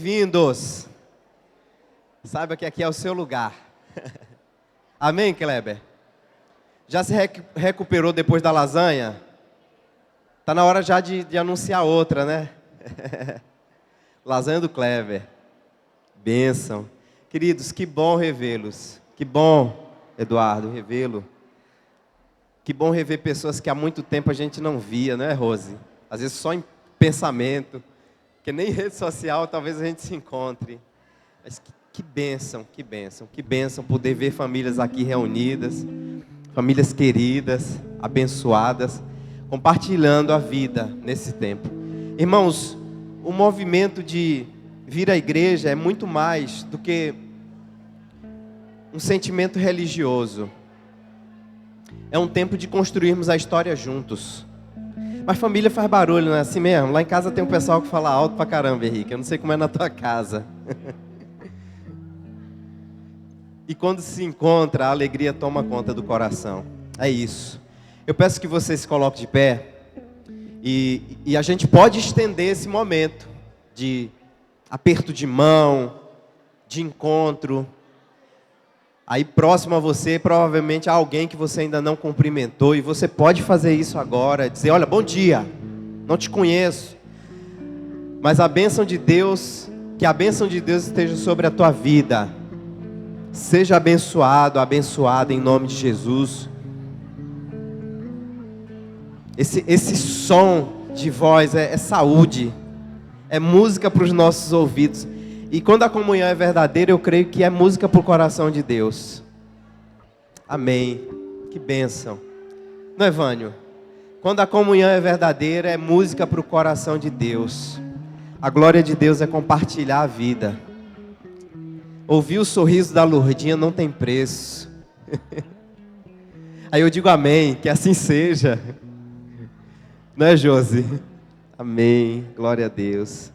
bem-vindos. Saiba que aqui é o seu lugar. Amém, Kleber? Já se recuperou depois da lasanha? Tá na hora já de anunciar outra, né? Lasanha do Kleber. Bênção. Queridos, que bom revê-los. Que bom, Eduardo, revê-lo. Que bom rever pessoas que há muito tempo a gente não via, né, Rose? Às vezes só em pensamento, que nem rede social talvez a gente se encontre. Mas que bênção, que bênção, que bênção poder ver famílias aqui reunidas, famílias queridas, abençoadas, compartilhando a vida nesse tempo. Irmãos, o movimento de vir à igreja é muito mais do que um sentimento religioso. É um tempo de construirmos a história juntos. Mas família faz barulho, não é assim mesmo? Lá em casa tem um pessoal que fala alto pra caramba, Henrique. Eu não sei como é na tua casa. E quando se encontra, a alegria toma conta do coração. É isso. Eu peço que você se coloque de pé. E a gente pode estender esse momento de aperto de mão, de encontro. Aí próximo a você, provavelmente há alguém que você ainda não cumprimentou. E você pode fazer isso agora. Dizer, olha, bom dia. Não te conheço. Mas a bênção de Deus, que a bênção de Deus esteja sobre a tua vida. Seja abençoado, abençoada em nome de Jesus. Esse som de voz é saúde. É música para os nossos ouvidos. E quando a comunhão é verdadeira, eu creio que é música para o coração de Deus. Amém. Que bênção. Não é, Vânio? Quando a comunhão é verdadeira, é música para o coração de Deus. A glória de Deus é compartilhar a vida. Ouvir o sorriso da Lourdinha não tem preço. Aí eu digo amém, que assim seja. Não é, Josi? Amém, glória a Deus.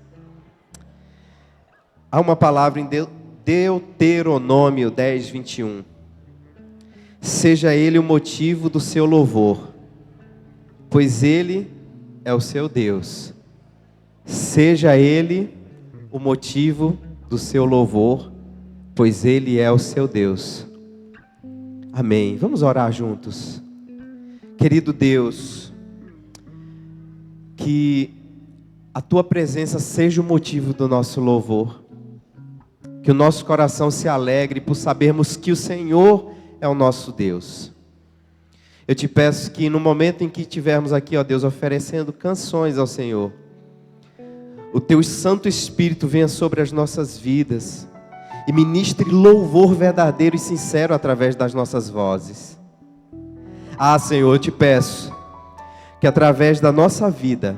Há uma palavra em Deuteronômio 10, 21. Seja ele o motivo do seu louvor, pois ele é o seu Deus. Seja ele o motivo do seu louvor, pois ele é o seu Deus. Amém. Vamos orar juntos. Querido Deus, que a tua presença seja o motivo do nosso louvor. Que o nosso coração se alegre por sabermos que o Senhor é o nosso Deus. Eu te peço que no momento em que estivermos aqui, ó Deus, oferecendo canções ao Senhor, o teu Santo Espírito venha sobre as nossas vidas e ministre louvor verdadeiro e sincero através das nossas vozes. Ah, Senhor, eu te peço que através da nossa vida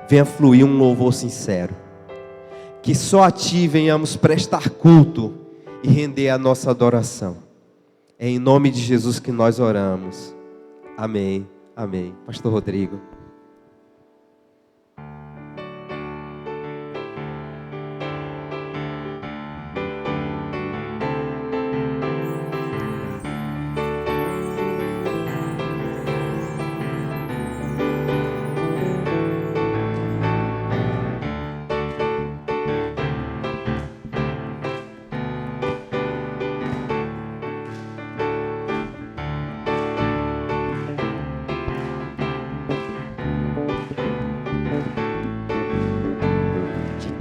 venha fluir um louvor sincero. Que só a Ti venhamos prestar culto e render a nossa adoração. É em nome de Jesus que nós oramos. Amém, amém. Pastor Rodrigo.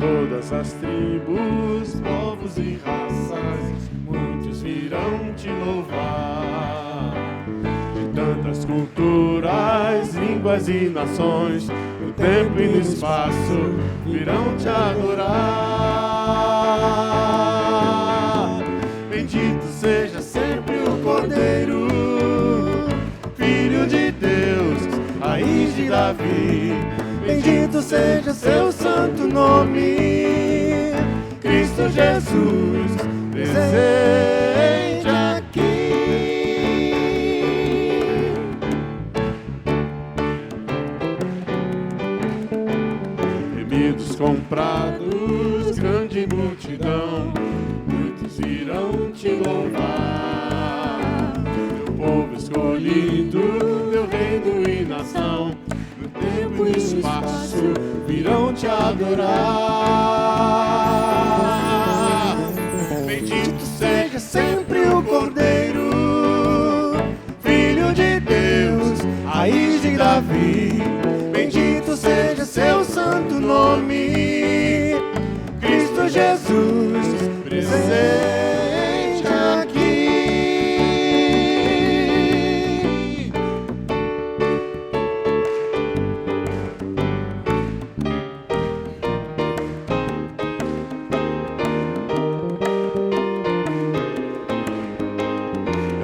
Todas as tribos, povos e raças, muitos virão te louvar. De tantas culturas, línguas e nações, no tempo e no espaço, virão te adorar. Bendito seja sempre o Cordeiro, Filho de Deus, raiz de Davi. Bendito seja seu santo nome, Cristo Jesus, presente aqui. Remidos comprados, grande multidão, muitos irão te louvar. Teu povo escolhido, teu reino e nação, tempo e espaço virão te adorar. Jesus presente aqui.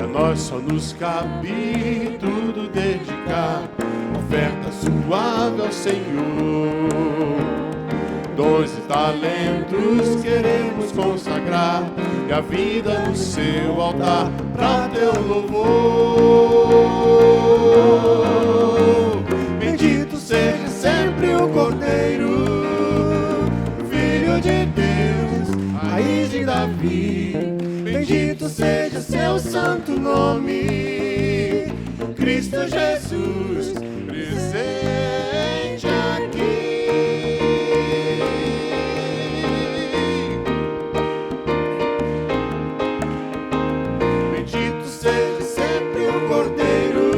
A nós só nos cabe tudo dedicar, oferta suave ao Senhor. Dons e talentos queremos consagrar, e a vida no seu altar pra teu louvor. Bendito seja sempre o Cordeiro, Filho de Deus, raiz de Davi. Bendito seja seu santo nome, Cristo Jesus, presente aqui. Bendito seja sempre o Cordeiro,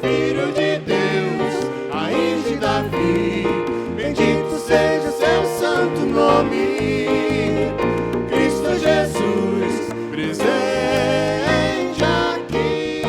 Filho de Deus, raiz de Davi. Bendito seja seu santo nome, Cristo Jesus, presente aqui.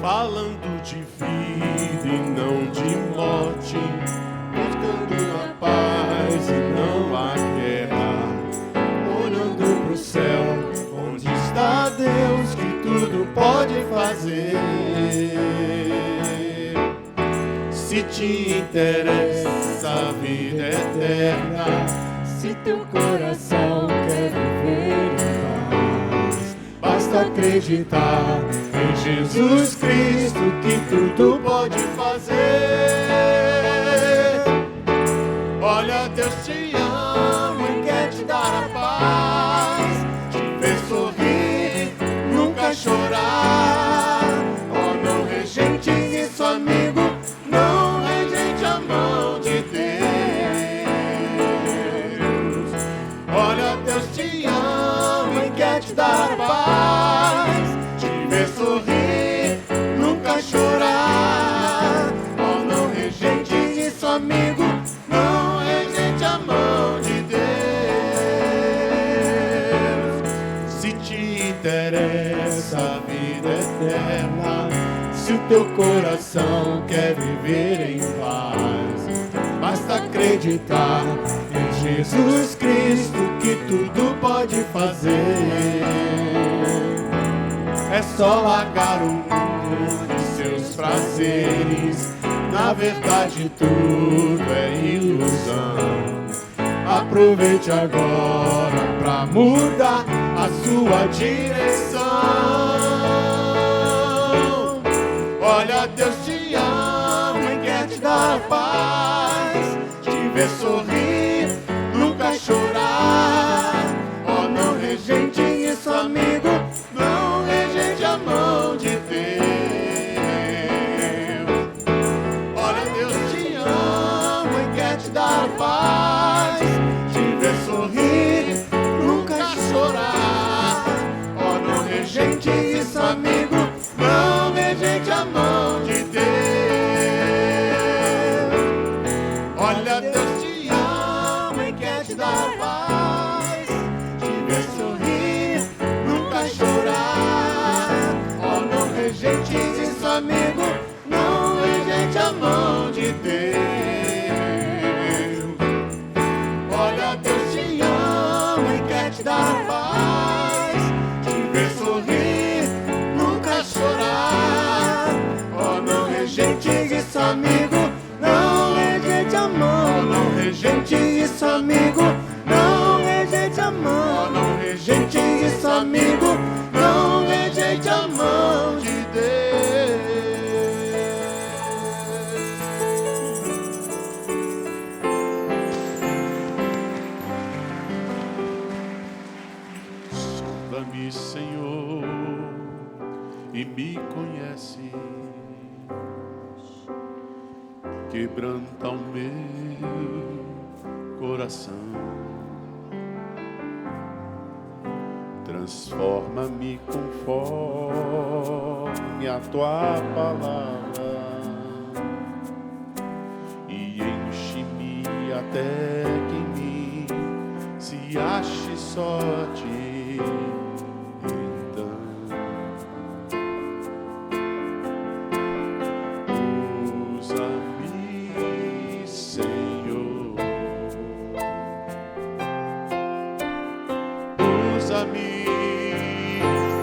Falando de vida e não de morte, buscando a paz e não a guerra, olhando pro céu, onde está Deus que tudo pode fazer. Se te interessa a vida eterna, se teu coração quer viver em paz, basta acreditar em Jesus Cristo que tudo pode fazer. Olha, Deus te ama e quer te dar a paz, te ver sorrir, nunca chorar. Oh, não rejeite isso, amigo, não rejeite a mão de Deus. Olha, Deus te ama e quer te dar a paz, te ver sorrir, nunca chorar. Oh, não rejeite isso, amigo, não rejeite a mão de Deus. Se te interessa a vida eterna, se o teu coração quer viver em paz, basta acreditar em Jesus Cristo que tudo pode fazer. É só largar o mundo de seus prazeres, na verdade tudo é ilusão. Aproveite agora pra mudar a sua direção. Olha, Deus te ama e quer te dar paz, te ver sorrir, nunca chorar. Oh, não rejeite isso, amigo, não rejeite a mão de Deus. Olha, Deus te ama e quer te dar paz, te ver sorrir, nunca chorar. Oh, não rejeite isso, amigo, não rejeite a mão de Deus. Olha, Deus te ama me conhece, quebranta o meu coração, transforma-me conforme a tua palavra e enche-me até que em mim se ache só a ti. Então usa-me, Senhor, usa-me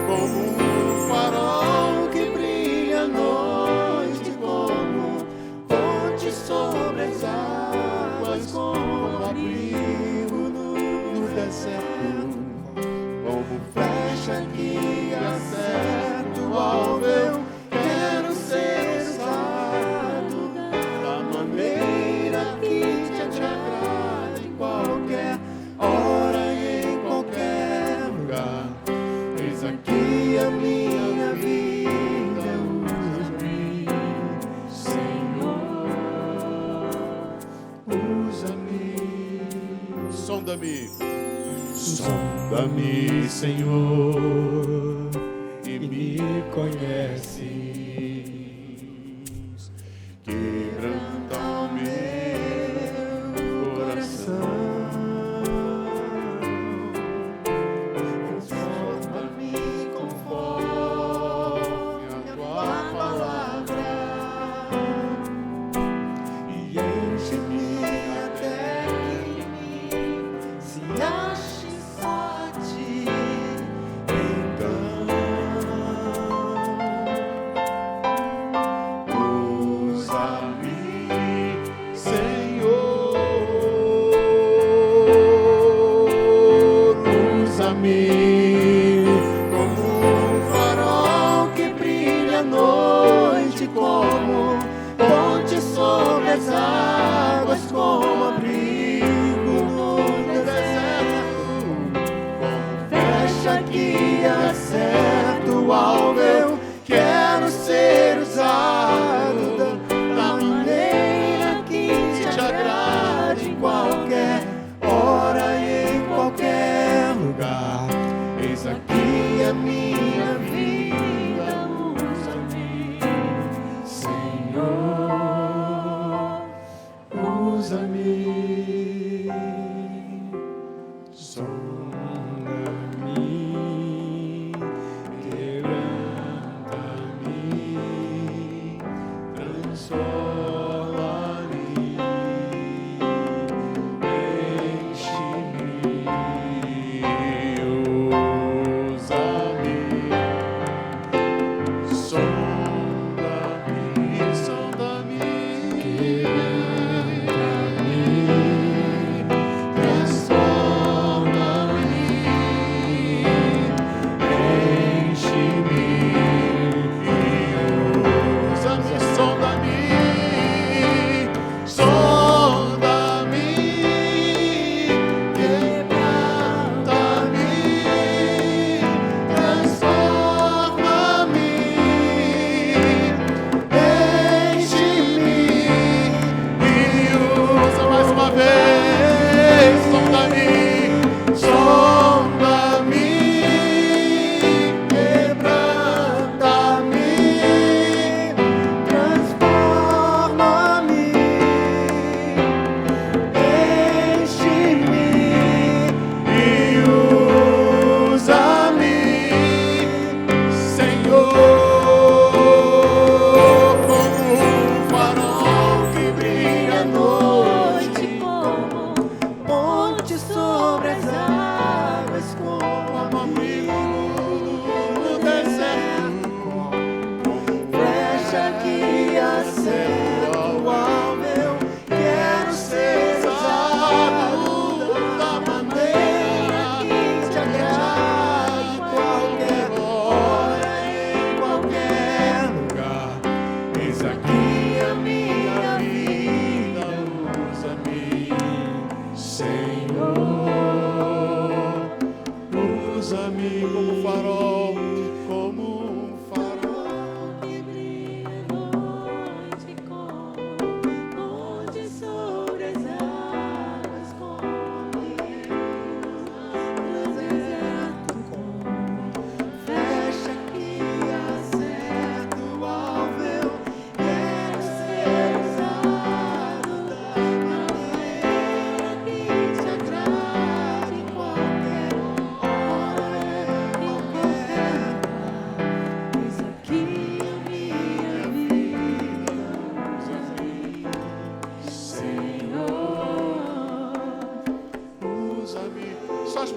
como um farol que brilha à noite, como ponte sobre as águas, como abrigo no deserto, como flecha que acerta o alvo. Eu quero ser usado da maneira que te agrade, em qualquer hora e em qualquer lugar. Eis aqui a minha vida, usa-me, Senhor, usa-me. Sonda-me, sonda-me, Senhor, e me conheces. Quebranta o meu coração, transforma-me conforme a tua palavra e enche-me até que em mim se ache só a ti. Então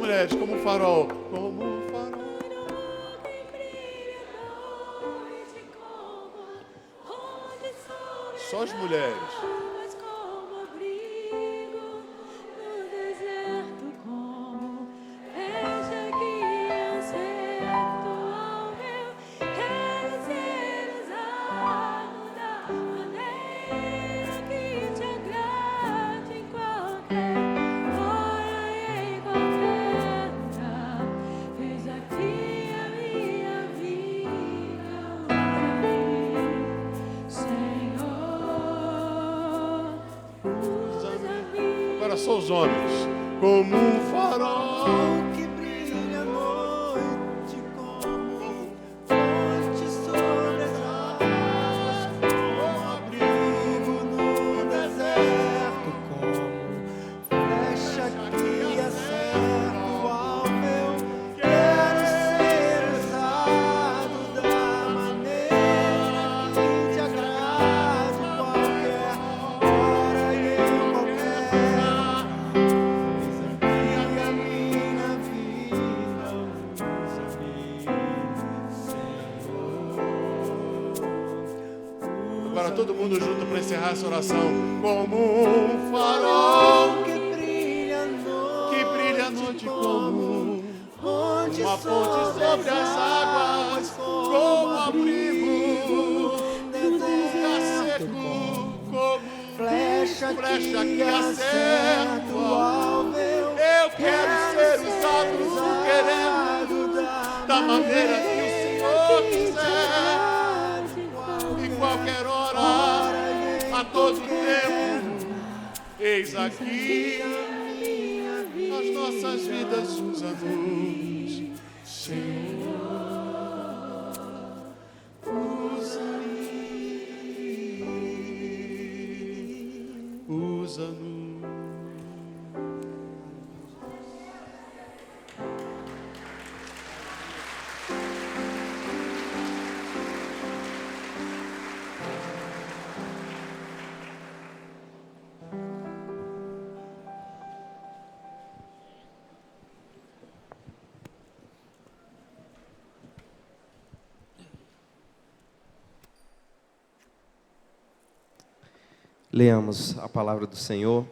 mulheres, como um farol. Como um farol. Só as mulheres. Agora só os homens. Como um farol que brilha à noite, como fonte sobre as águas, como abrigo no deserto, como flecha que acerta o alvo. Eu quero ser usado da maneira que te agrade, qualquer hora e em qualquer. E a minha vida usa-me, Senhor. Agora todo mundo junto para encerrar essa oração. Como um farol Que brilha à noite, como fonte uma fonte sobre as águas, como abrigo no nunca seco, como flecha que acerta o alvo. Eu quero ser usado, querendo, da maneira que o Senhor quiser, em qualquer hora, a todo tempo. Eis aqui as nossas vidas, usa-nos, Senhor, usa-nos. Leamos a palavra do Senhor,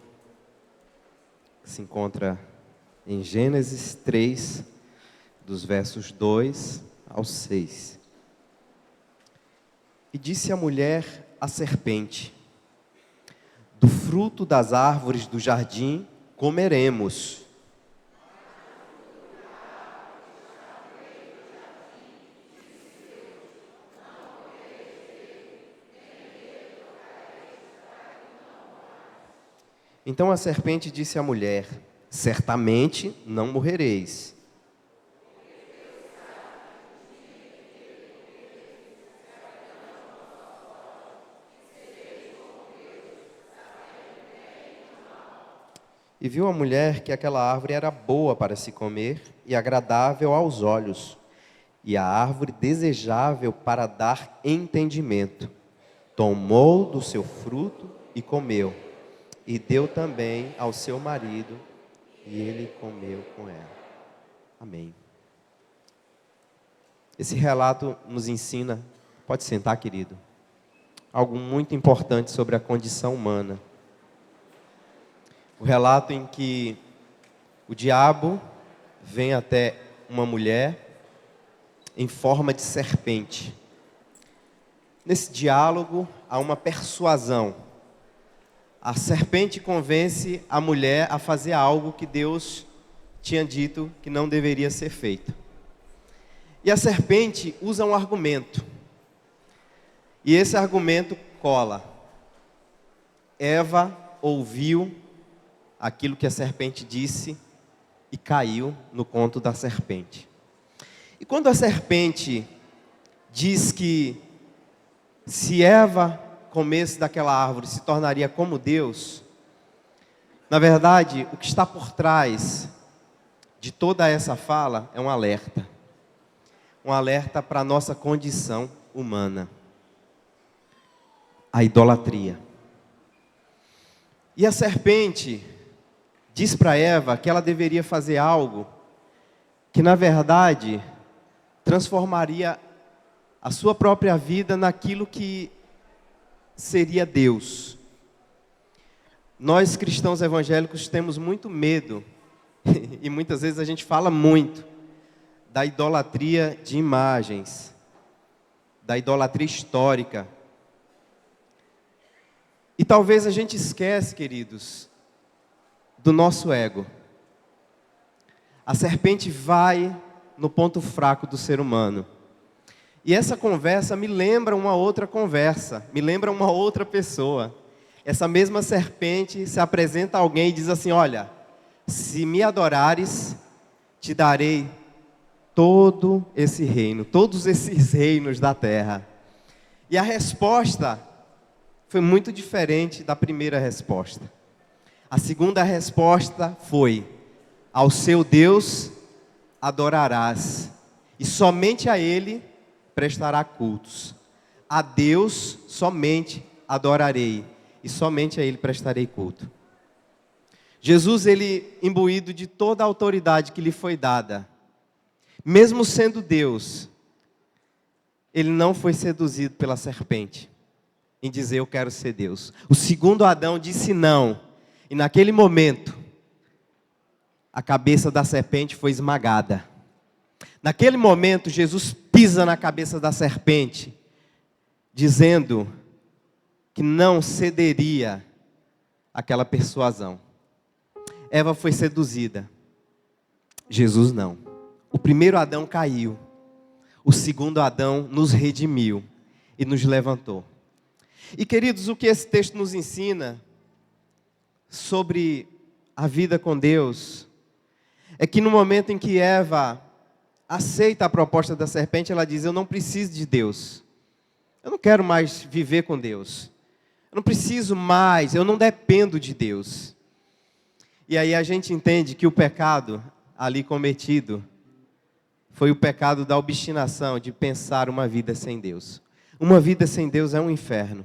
que se encontra em Gênesis 3, dos versos 2 ao 6. E disse a mulher à serpente: do fruto das árvores do jardim comeremos. Então a serpente disse à mulher: certamente não morrereis. E viu a mulher que aquela árvore era boa para se comer e agradável aos olhos, e a árvore desejável para dar entendimento. Tomou do seu fruto e comeu. E deu também ao seu marido, e ele comeu com ela. Amém. Esse relato nos ensina, pode sentar, querido, algo muito importante sobre a condição humana. O relato em que o diabo vem até uma mulher em forma de serpente. Nesse diálogo há uma persuasão. A serpente convence a mulher a fazer algo que Deus tinha dito que não deveria ser feito. E a serpente usa um argumento. E esse argumento cola. Eva ouviu aquilo que a serpente disse e caiu no conto da serpente. E quando a serpente diz que se Eva comesse daquela árvore se tornaria como Deus, na verdade, o que está por trás de toda essa fala é um alerta para a nossa condição humana, a idolatria. E a serpente diz para Eva que ela deveria fazer algo que na verdade transformaria a sua própria vida naquilo que seria Deus. Nós cristãos evangélicos temos muito medo, e muitas vezes a gente fala muito, da idolatria de imagens, da idolatria histórica. E talvez a gente esquece, queridos, do nosso ego. A serpente vai no ponto fraco do ser humano. E essa conversa me lembra uma outra conversa, me lembra uma outra pessoa. Essa mesma serpente se apresenta a alguém e diz assim: olha, se me adorares, te darei todo esse reino, todos esses reinos da terra. E a resposta foi muito diferente da primeira resposta. A segunda resposta foi: ao seu Deus adorarás, e somente a Ele prestará cultos. A Deus somente adorarei, e somente a Ele prestarei culto. Jesus, ele imbuído de toda a autoridade que lhe foi dada, mesmo sendo Deus, ele não foi seduzido pela serpente, em dizer eu quero ser Deus. O segundo Adão disse não, e naquele momento, a cabeça da serpente foi esmagada. Naquele momento, Jesus pisa na cabeça da serpente, dizendo que não cederia àquela persuasão. Eva foi seduzida, Jesus não. O primeiro Adão caiu, o segundo Adão nos redimiu e nos levantou. E queridos, o que esse texto nos ensina sobre a vida com Deus é que no momento em que Eva aceita a proposta da serpente, ela diz: eu não preciso de Deus, eu não quero mais viver com Deus, eu não preciso mais, eu não dependo de Deus. E aí a gente entende que o pecado ali cometido foi o pecado da obstinação de pensar uma vida sem Deus. Uma vida sem Deus é um inferno.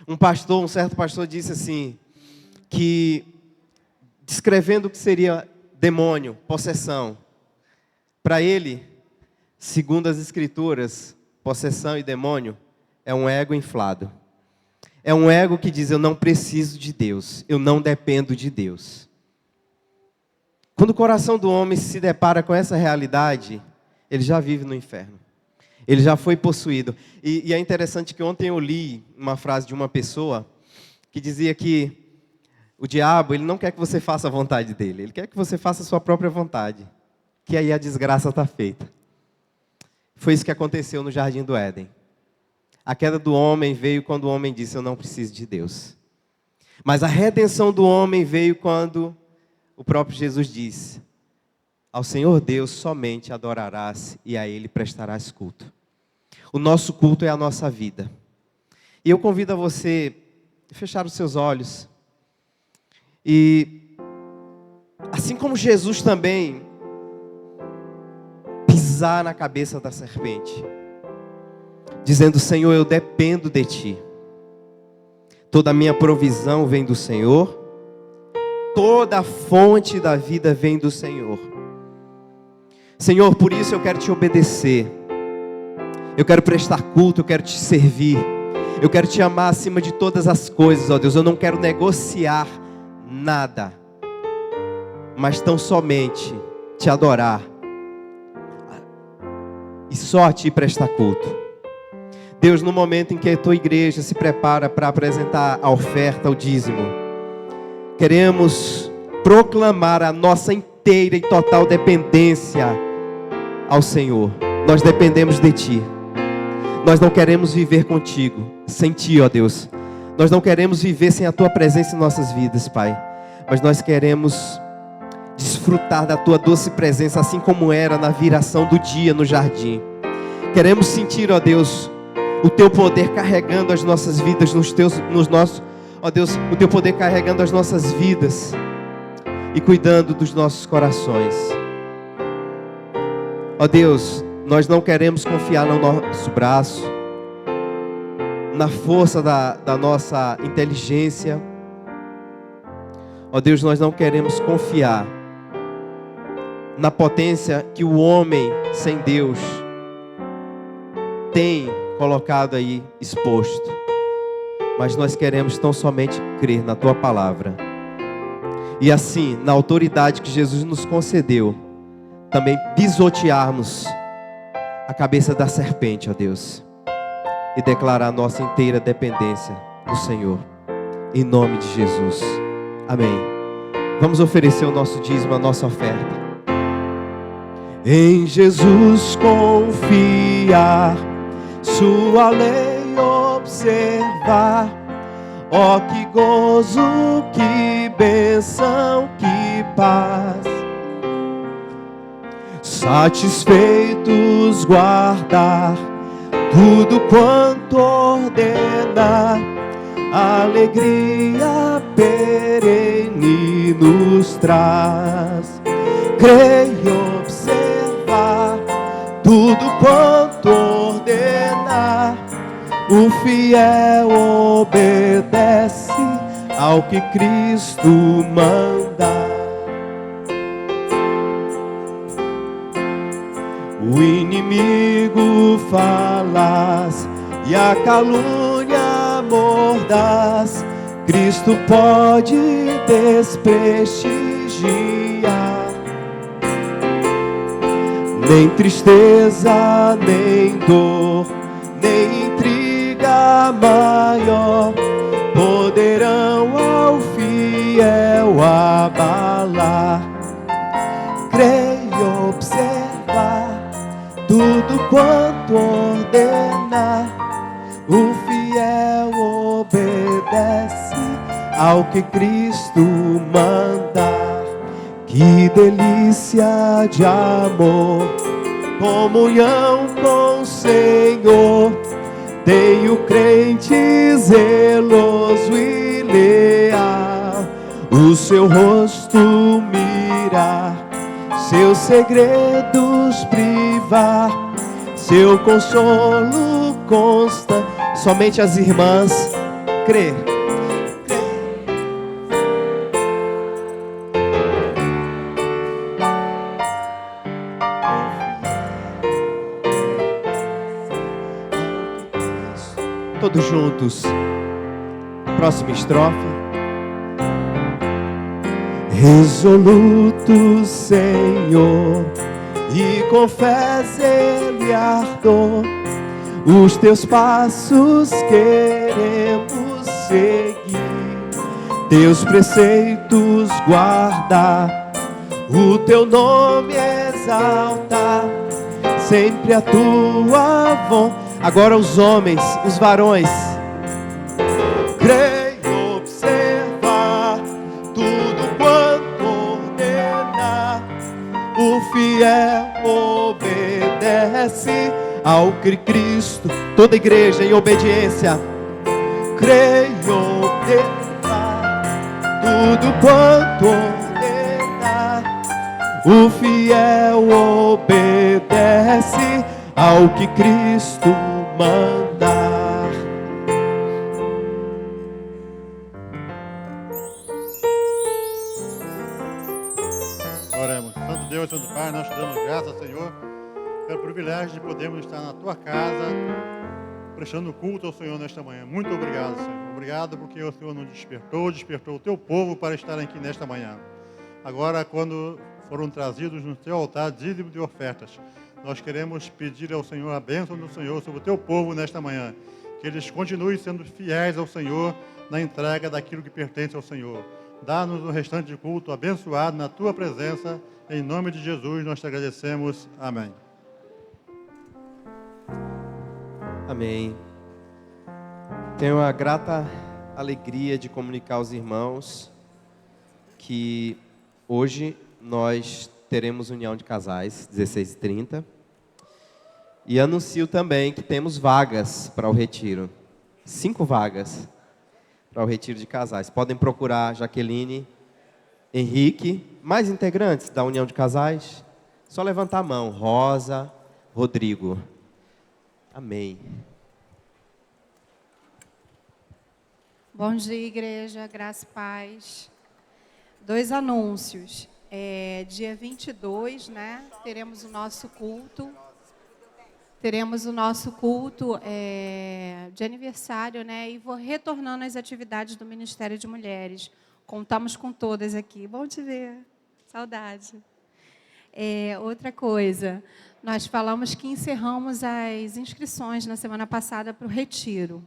Um certo pastor disse assim, que descrevendo o que seria demônio, possessão, para ele, segundo as escrituras, possessão e demônio é um ego inflado. É um ego que diz: eu não preciso de Deus, eu não dependo de Deus. Quando o coração do homem se depara com essa realidade, ele já vive no inferno. Ele já foi possuído. E é interessante que ontem eu li uma frase de uma pessoa que dizia que o diabo, ele não quer que você faça a vontade dele, ele quer que você faça a sua própria vontade, que aí a desgraça está feita. Foi isso que aconteceu no Jardim do Éden. A queda do homem veio quando o homem disse: eu não preciso de Deus. Mas a redenção do homem veio quando o próprio Jesus disse: ao Senhor Deus somente adorarás e a Ele prestarás culto. O nosso culto é a nossa vida. E eu convido a você a fechar os seus olhos. E assim como Jesus também pisar na cabeça da serpente, dizendo: Senhor, eu dependo de Ti. Toda a minha provisão vem do Senhor. Toda a fonte da vida vem do Senhor. Senhor, por isso eu quero Te obedecer. Eu quero prestar culto, eu quero Te servir. Eu quero Te amar acima de todas as coisas, ó Deus. Eu não quero negociar nada, mas tão somente Te adorar. E só a Ti prestar culto. Deus, no momento em que a Tua igreja se prepara para apresentar a oferta, o dízimo, queremos proclamar a nossa inteira e total dependência ao Senhor. Nós dependemos de Ti. Nós não queremos viver contigo sem Ti, ó Deus. Nós não queremos viver sem a Tua presença em nossas vidas, Pai. Mas nós queremos desfrutar da Tua doce presença, assim como era na viração do dia no jardim. Queremos sentir, ó Deus, o Teu poder carregando as nossas vidas, ó Deus, o Teu poder carregando as nossas vidas e cuidando dos nossos corações. Ó Deus, nós não queremos confiar no nosso braço, na força da nossa inteligência. Ó Deus, nós não queremos confiar na potência que o homem sem Deus tem colocado aí exposto. Mas nós queremos tão somente crer na tua palavra. E assim, na autoridade que Jesus nos concedeu, também pisotearmos a cabeça da serpente, ó Deus. E declarar nossa inteira dependência do Senhor. Em nome de Jesus. Amém. Vamos oferecer o nosso dízimo, a nossa oferta. Em Jesus confiar, sua lei observar. Ó, que gozo, que bênção, que paz. Satisfeitos guardar tudo quanto ordenar, alegria perene nos traz. Creio e observar tudo quanto ordenar, o fiel obedece ao que Cristo manda. O inimigo falaz e a calúnia mordaz, Cristo pode desprestigiar. Nem tristeza, nem dor, nem intriga maior poderão ao fiel abalar. Creio e observar tudo quanto ordenar, o fiel obedece ao que Cristo mandar. Que delícia de amor, comunhão com o Senhor. Tem o crente zeloso e leal, o seu rosto mirar, seus segredos privar, seu consolo consta. Somente as irmãs crer. Todos juntos. Próxima estrofe. Resoluto, Senhor, e com fé e ardor, os teus passos queremos seguir, teus preceitos guardar, o teu nome exaltar, sempre a tua vontade. Agora os homens, os varões. Creio observar tudo quanto ordenar, o fiel obedece ao que Cristo. Toda igreja em obediência. Creio observar tudo quanto ordenar, o fiel obedece ao que Cristo mandar. Oremos. Santo Deus, Santo Pai, nós te damos graças, Senhor, pelo privilégio de podermos estar na tua casa, prestando culto ao Senhor nesta manhã. Muito obrigado, Senhor. Obrigado porque o Senhor nos despertou o teu povo para estar aqui nesta manhã. Agora, quando foram trazidos no teu altar dízimo de ofertas, nós queremos pedir ao Senhor a bênção do Senhor sobre o teu povo nesta manhã. Que eles continuem sendo fiéis ao Senhor na entrega daquilo que pertence ao Senhor. Dá-nos o restante de culto abençoado na tua presença. Em nome de Jesus nós te agradecemos. Amém. Amém. Tenho a grata alegria de comunicar aos irmãos que hoje nós teremos união de casais, 16h30. E anuncio também que temos vagas para o retiro. 5 vagas para o retiro de casais. Podem procurar Jaqueline, Henrique, mais integrantes da união de casais. Só levantar a mão. Rosa, Rodrigo. Amém. Bom dia, igreja, graça e paz. 2 anúncios. Dia 22, né? Teremos o nosso culto. Teremos o nosso culto de aniversário, né? E vou retornando às atividades do Ministério de Mulheres. Contamos com todas aqui. Bom te ver. Saudade. Outra coisa, nós falamos que encerramos as inscrições na semana passada para o retiro.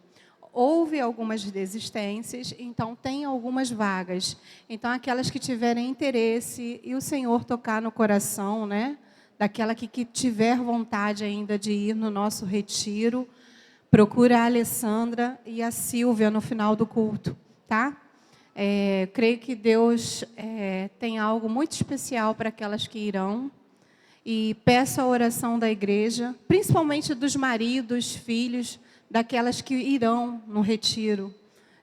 Houve algumas desistências, então tem algumas vagas. Então, aquelas que tiverem interesse e o Senhor tocar no coração, né, daquela que tiver vontade ainda de ir no nosso retiro, procura a Alessandra e a Silvia no final do culto, tá? Creio que Deus tem algo muito especial para aquelas que irão. E peço a oração da igreja, principalmente dos maridos, filhos, daquelas que irão no retiro.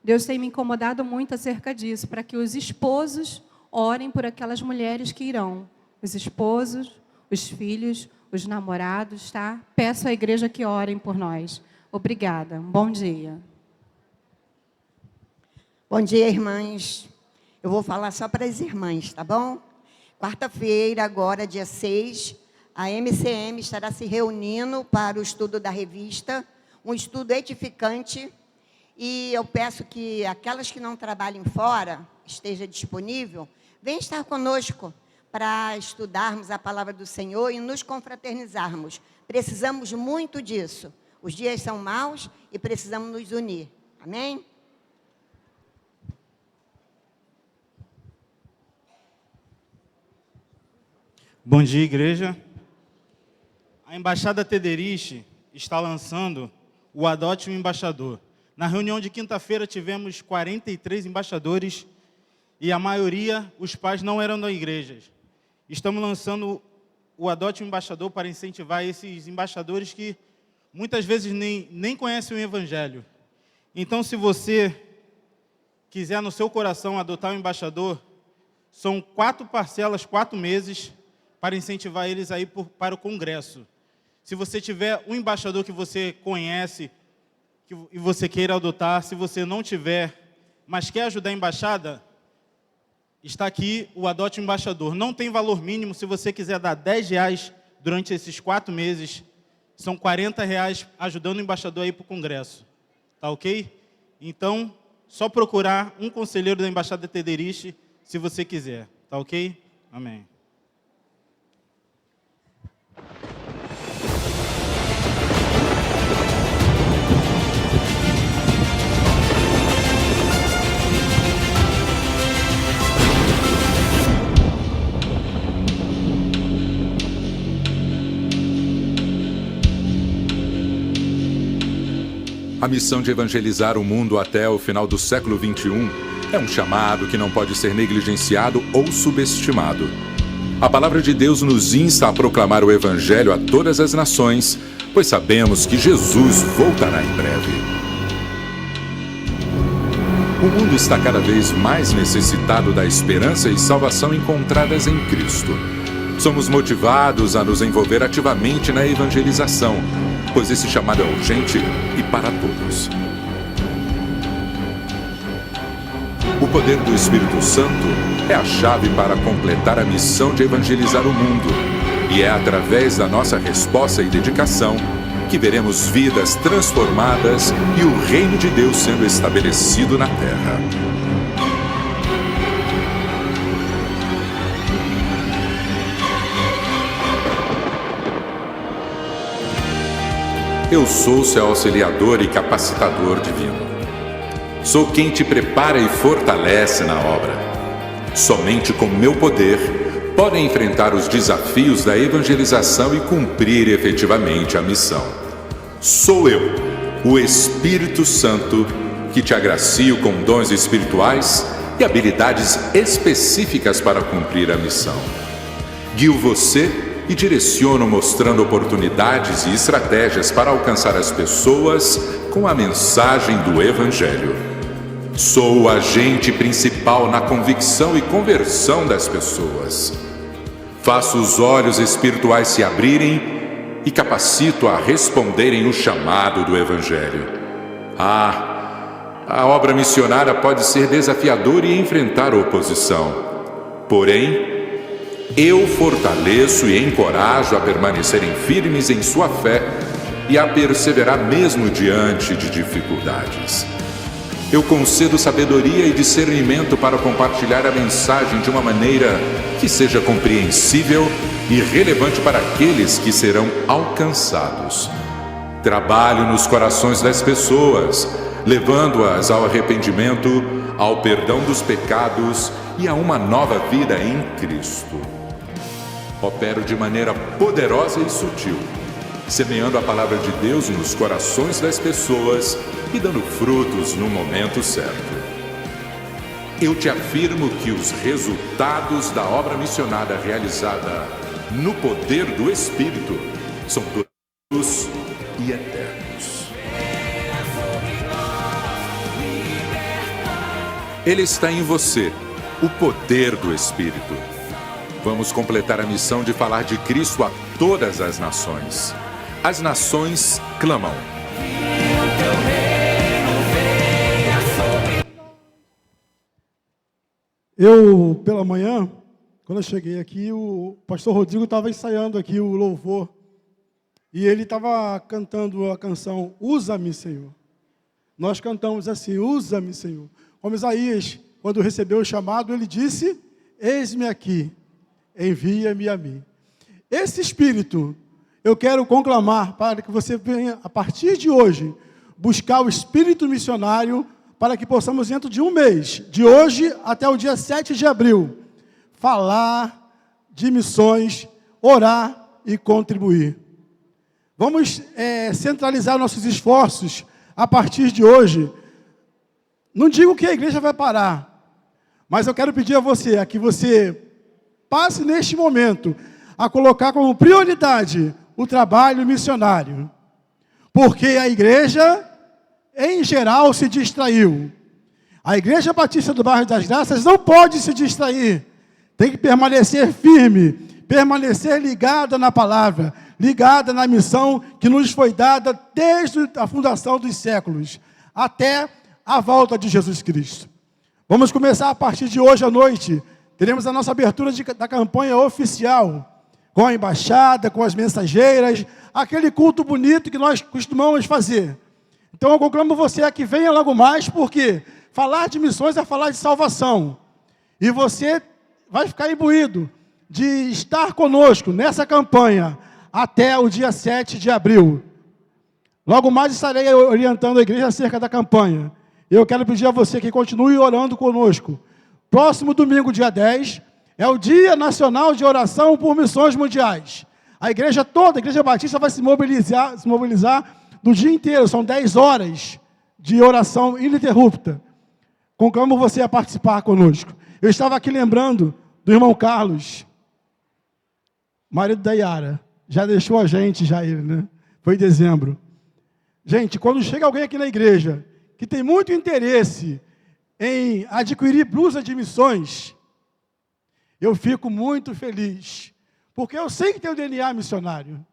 Deus tem me incomodado muito acerca disso, para que os esposos orem por aquelas mulheres que irão. Os esposos, os filhos, os namorados, tá? Peço à igreja que orem por nós. Obrigada. Um bom dia. Bom dia, irmãs. Eu vou falar só para as irmãs, tá bom? Quarta-feira, agora, dia 6, a MCM estará se reunindo para o estudo da revista, um estudo edificante, e eu peço que aquelas que não trabalhem fora, esteja disponível, venham estar conosco para estudarmos a palavra do Senhor e nos confraternizarmos. Precisamos muito disso. Os dias são maus e precisamos nos unir. Amém? Bom dia, igreja. A Embaixada Tederiche está lançando o Adote um Embaixador. Na reunião de quinta-feira tivemos 43 embaixadores e a maioria, os pais, não eram da igreja. Estamos lançando o Adote um Embaixador para incentivar esses embaixadores que muitas vezes nem conhecem o Evangelho. Então, se você quiser no seu coração adotar um embaixador, são 4 parcelas, 4 meses, para incentivar eles a ir para o congresso. Se você tiver um embaixador que você conhece e você queira adotar, se você não tiver, mas quer ajudar a embaixada, está aqui o Adote um Embaixador. Não tem valor mínimo. Se você quiser dar R$10 durante esses 4 meses, são R$40 ajudando o embaixador a ir para o congresso. Tá ok? Então, só procurar um conselheiro da Embaixada Tederiche, se você quiser. Tá ok? Amém. A missão de evangelizar o mundo até o final do século XXI é um chamado que não pode ser negligenciado ou subestimado. A palavra de Deus nos insta a proclamar o Evangelho a todas as nações, pois sabemos que Jesus voltará em breve. O mundo está cada vez mais necessitado da esperança e salvação encontradas em Cristo. Somos motivados a nos envolver ativamente na evangelização, pois esse chamado é urgente e para todos. O poder do Espírito Santo é a chave para completar a missão de evangelizar o mundo, e é através da nossa resposta e dedicação que veremos vidas transformadas e o reino de Deus sendo estabelecido na terra. Eu sou seu auxiliador e capacitador divino. Sou quem te prepara e fortalece na obra. Somente com meu poder podem enfrentar os desafios da evangelização e cumprir efetivamente a missão. Sou eu, o Espírito Santo, que te agracio com dons espirituais e habilidades específicas para cumprir a missão. Guio você e direciono mostrando oportunidades e estratégias para alcançar as pessoas com a mensagem do Evangelho. Sou o agente principal na convicção e conversão das pessoas. Faço os olhos espirituais se abrirem e capacito a responderem o chamado do Evangelho. A obra missionária pode ser desafiadora e enfrentar oposição. Porém, eu fortaleço e encorajo a permanecerem firmes em sua fé e a perseverar mesmo diante de dificuldades. Eu concedo sabedoria e discernimento para compartilhar a mensagem de uma maneira que seja compreensível e relevante para aqueles que serão alcançados. Trabalho nos corações das pessoas, levando-as ao arrependimento, ao perdão dos pecados e a uma nova vida em Cristo. Opero de maneira poderosa e sutil, semeando a palavra de Deus nos corações das pessoas e dando frutos no momento certo. Eu te afirmo que os resultados da obra missionária realizada no poder do Espírito são duradouros e eternos. Ele está em você, o poder do Espírito. Vamos completar a missão de falar de Cristo a todas as nações. As nações clamam. Eu, pela manhã, quando eu cheguei aqui, o pastor Rodrigo estava ensaiando aqui o louvor. E ele estava cantando a canção Usa-me, Senhor. Nós cantamos assim, usa-me, Senhor. Como Isaías, quando recebeu o chamado, ele disse, eis-me aqui, envia-me a mim. Esse espírito, eu quero conclamar para que você venha, a partir de hoje, buscar o espírito missionário para que possamos, dentro de um mês, de hoje até o dia 7 de abril, falar de missões, orar e contribuir. Vamos centralizar nossos esforços a partir de hoje. Não digo que a igreja vai parar, mas eu quero pedir a você, a que você passe neste momento a colocar como prioridade o trabalho missionário. Porque a igreja, em geral, se distraiu. A Igreja Batista do Bairro das Graças não pode se distrair. Tem que permanecer firme, permanecer ligada na palavra, ligada na missão que nos foi dada desde a fundação dos séculos, até a volta de Jesus Cristo. Vamos começar a partir de hoje à noite. Teremos a nossa abertura da campanha oficial, com a embaixada, com as mensageiras, aquele culto bonito que nós costumamos fazer. Então eu conclamo você a que venha logo mais, porque falar de missões é falar de salvação. E você vai ficar imbuído de estar conosco nessa campanha até o dia 7 de abril. Logo mais estarei orientando a igreja acerca da campanha. Eu quero pedir a você que continue orando conosco. Próximo domingo, dia 10, é o Dia Nacional de Oração por Missões Mundiais. A igreja toda, a Igreja Batista, vai se mobilizar no dia inteiro. São 10 horas de oração ininterrupta. Conclamo você a participar conosco. Eu estava aqui lembrando do irmão Carlos, marido da Yara. Já deixou a gente, já ele, né? Foi em dezembro. Gente, quando chega alguém aqui na igreja que tem muito interesse em adquirir blusa de missões, eu fico muito feliz, porque eu sei que tem o DNA missionário.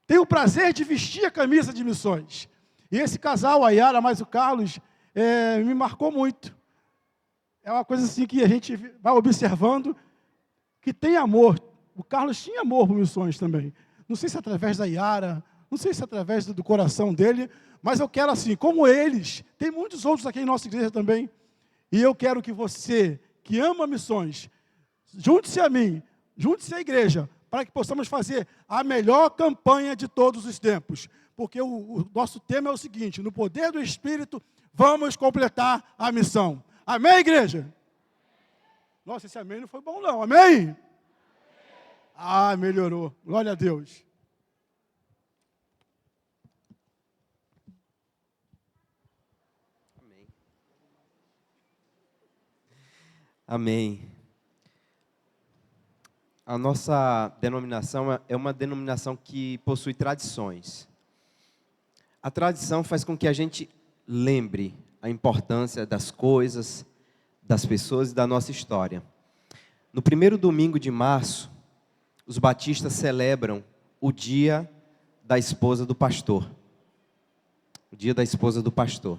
Tenho o prazer de vestir a camisa de missões. E esse casal, a Yara mais o Carlos, me marcou muito. É uma coisa assim que a gente vai observando que tem amor. O Carlos tinha amor por missões também. Não sei se é através da Yara, não sei se é através do coração dele, mas eu quero assim, como eles, tem muitos outros aqui em nossa igreja também, e eu quero que você, que ama missões, junte-se a mim, junte-se à igreja, para que possamos fazer a melhor campanha de todos os tempos. Porque o nosso tema é o seguinte, no poder do Espírito, vamos completar a missão. Amém, igreja? Nossa, esse amém não foi bom não, amém? Ah, melhorou. Glória a Deus. Amém. Amém. A nossa denominação é uma denominação que possui tradições. A tradição faz com que a gente lembre a importância das coisas, das pessoas e da nossa história. No primeiro domingo de março, os batistas celebram o dia da esposa do pastor. O dia da esposa do pastor.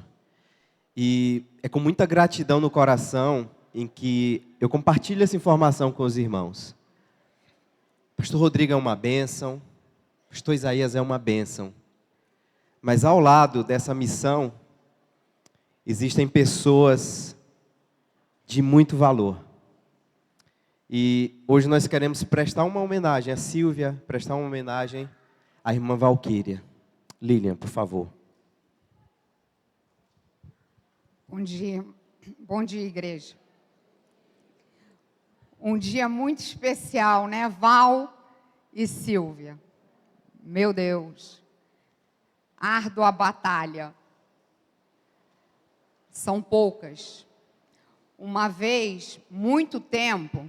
E é com muita gratidão no coração em que eu compartilho essa informação com os irmãos. Pastor Rodrigo é uma bênção, Pastor Isaías é uma bênção. Mas ao lado dessa missão, existem pessoas de muito valor. E hoje nós queremos prestar uma homenagem a Sílvia, prestar uma homenagem à irmã Valquíria. Lilian, por favor. Bom dia, igreja. Um dia muito especial, né? Val e Sílvia. Meu Deus. Árdua batalha. São poucas. Uma vez, muito tempo,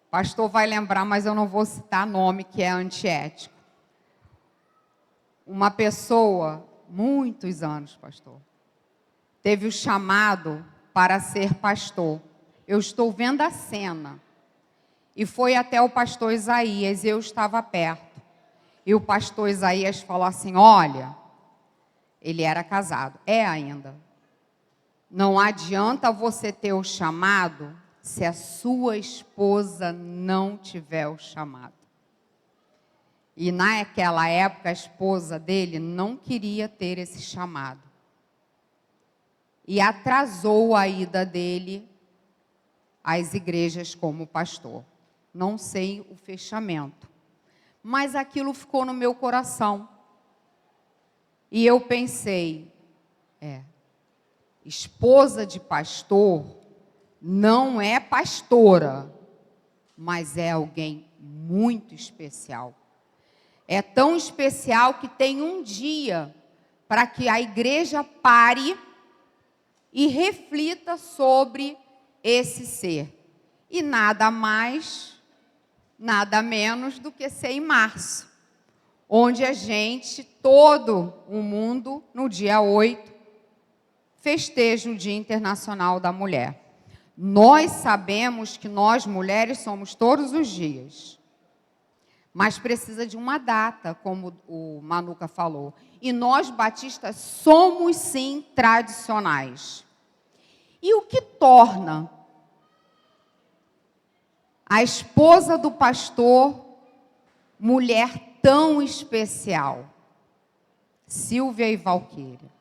o pastor vai lembrar, mas eu não vou citar nome, que é antiético. Uma pessoa, muitos anos, pastor, teve o chamado para ser pastor. Eu estou vendo a cena. E foi até o pastor Isaías, eu estava perto. E o pastor Isaías falou assim, olha, ele era casado, é ainda. Não adianta você ter o chamado se a sua esposa não tiver o chamado. E naquela época a esposa dele não queria ter esse chamado. E atrasou a ida dele às igrejas como pastor. Não sei o fechamento. Mas aquilo ficou no meu coração. E eu pensei, esposa de pastor não é pastora, mas é alguém muito especial. É tão especial que tem um dia para que a igreja pare e reflita sobre esse ser. E nada mais, nada menos do que ser em março, onde a gente, todo o mundo, no dia 8, festeja o Dia Internacional da Mulher. Nós sabemos que nós, mulheres, somos todos os dias. Mas precisa de uma data, como o Manuca falou. E nós, batistas, somos, sim, tradicionais. E o que torna a esposa do pastor mulher tão especial? Sílvia e Valquíria.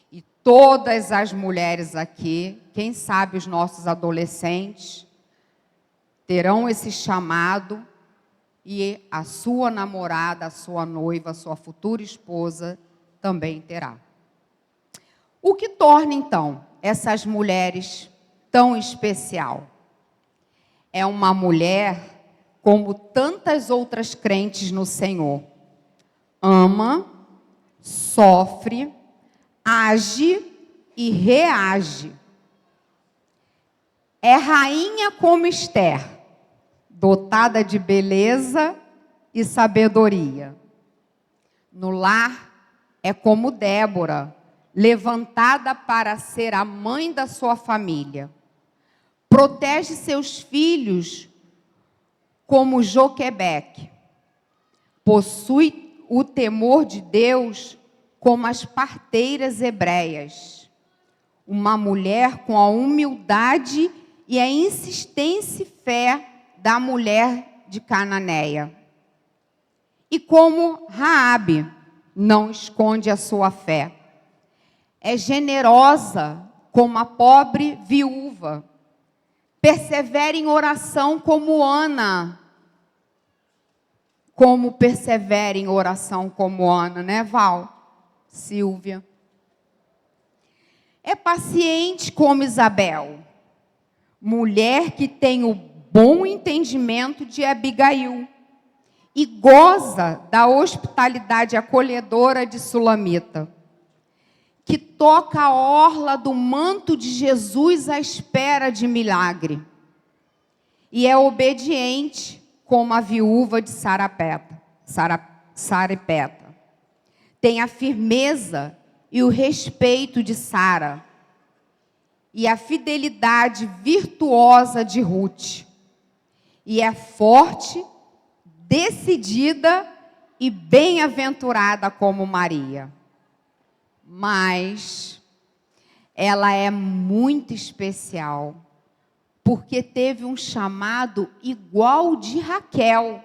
E todas as mulheres aqui, quem sabe os nossos adolescentes, terão esse chamado. E a sua namorada, a sua noiva, a sua futura esposa também terá. O que torna, então, essas mulheres tão especial? É uma mulher como tantas outras crentes no Senhor. Ama, sofre, age e reage. É rainha como Esther, dotada de beleza e sabedoria. No lar, é como Débora, levantada para ser a mãe da sua família. Protege seus filhos como Joquebeque. Possui o temor de Deus como as parteiras hebreias. Uma mulher com a humildade e a insistência e fé da mulher de Cananeia. E como Raabe não esconde a sua fé. É generosa como a pobre viúva. Persevera em oração como Ana. Como persevera em oração como Ana, né, Val? Sílvia. É paciente como Isabel. Mulher que tem o bom entendimento de Abigail e goza da hospitalidade acolhedora de Sulamita, que toca a orla do manto de Jesus à espera de milagre, e é obediente como a viúva de Sarepta. Tem a firmeza e o respeito de Sara e a fidelidade virtuosa de Ruth. E é forte, decidida e bem-aventurada como Maria. Mas ela é muito especial porque teve um chamado igual de Raquel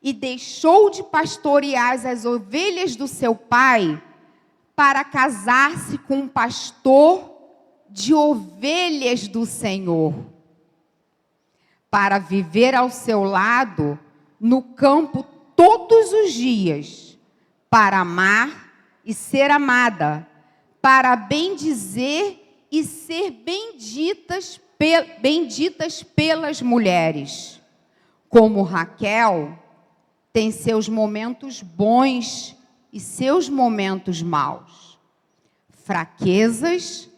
e deixou de pastorear as ovelhas do seu pai para casar-se com um pastor de ovelhas do Senhor, para viver ao seu lado no campo todos os dias, para amar e ser amada, para bendizer e ser benditas pelas mulheres. Como Raquel tem seus momentos bons e seus momentos maus, fraquezas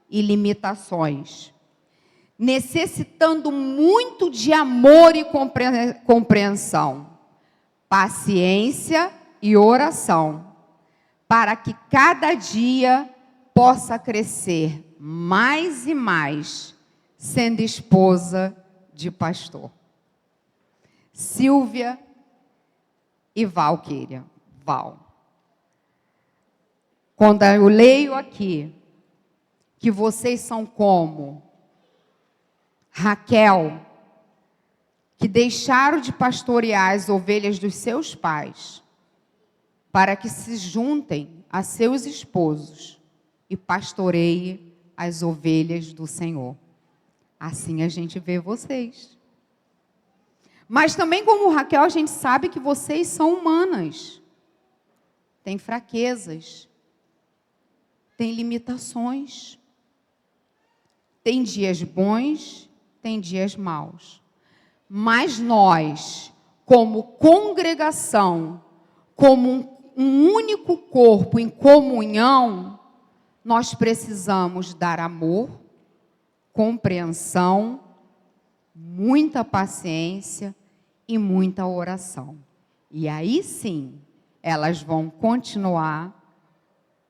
e limitações, necessitando muito de amor e compreensão, paciência e oração, para que cada dia possa crescer mais e mais, sendo esposa de pastor. Silvia e Valquíria. Val. Quando eu leio aqui que vocês são como Raquel, que deixaram de pastorear as ovelhas dos seus pais, para que se juntem a seus esposos e pastoreiem as ovelhas do Senhor. Assim a gente vê vocês. Mas também, como Raquel, a gente sabe que vocês são humanas. Têm fraquezas. Têm limitações. Tem dias bons, tem dias maus. Mas nós, como congregação, como um único corpo em comunhão, nós precisamos dar amor, compreensão, muita paciência e muita oração. E aí sim, elas vão continuar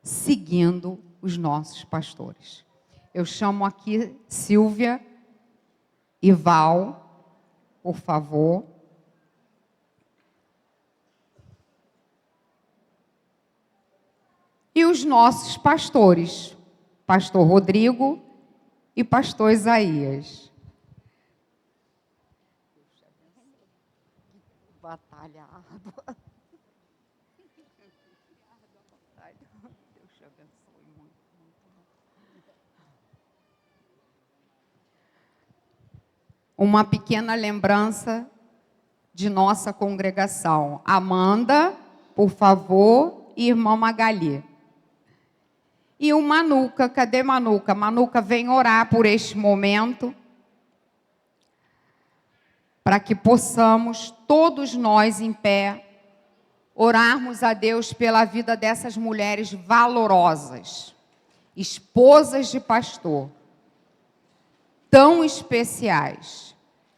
seguindo os nossos pastores. Eu chamo aqui Silvia e Val, por favor. E os nossos pastores, pastor Rodrigo e pastor Isaías. Batalha árdua. Deus te abençoe muito. Uma pequena lembrança de nossa congregação. Amanda, por favor, e irmã Magali. E o Manuca, cadê Manuca? Manuca, vem orar por este momento, para que possamos, todos nós em pé, orarmos a Deus pela vida dessas mulheres valorosas, esposas de pastor, tão especiais,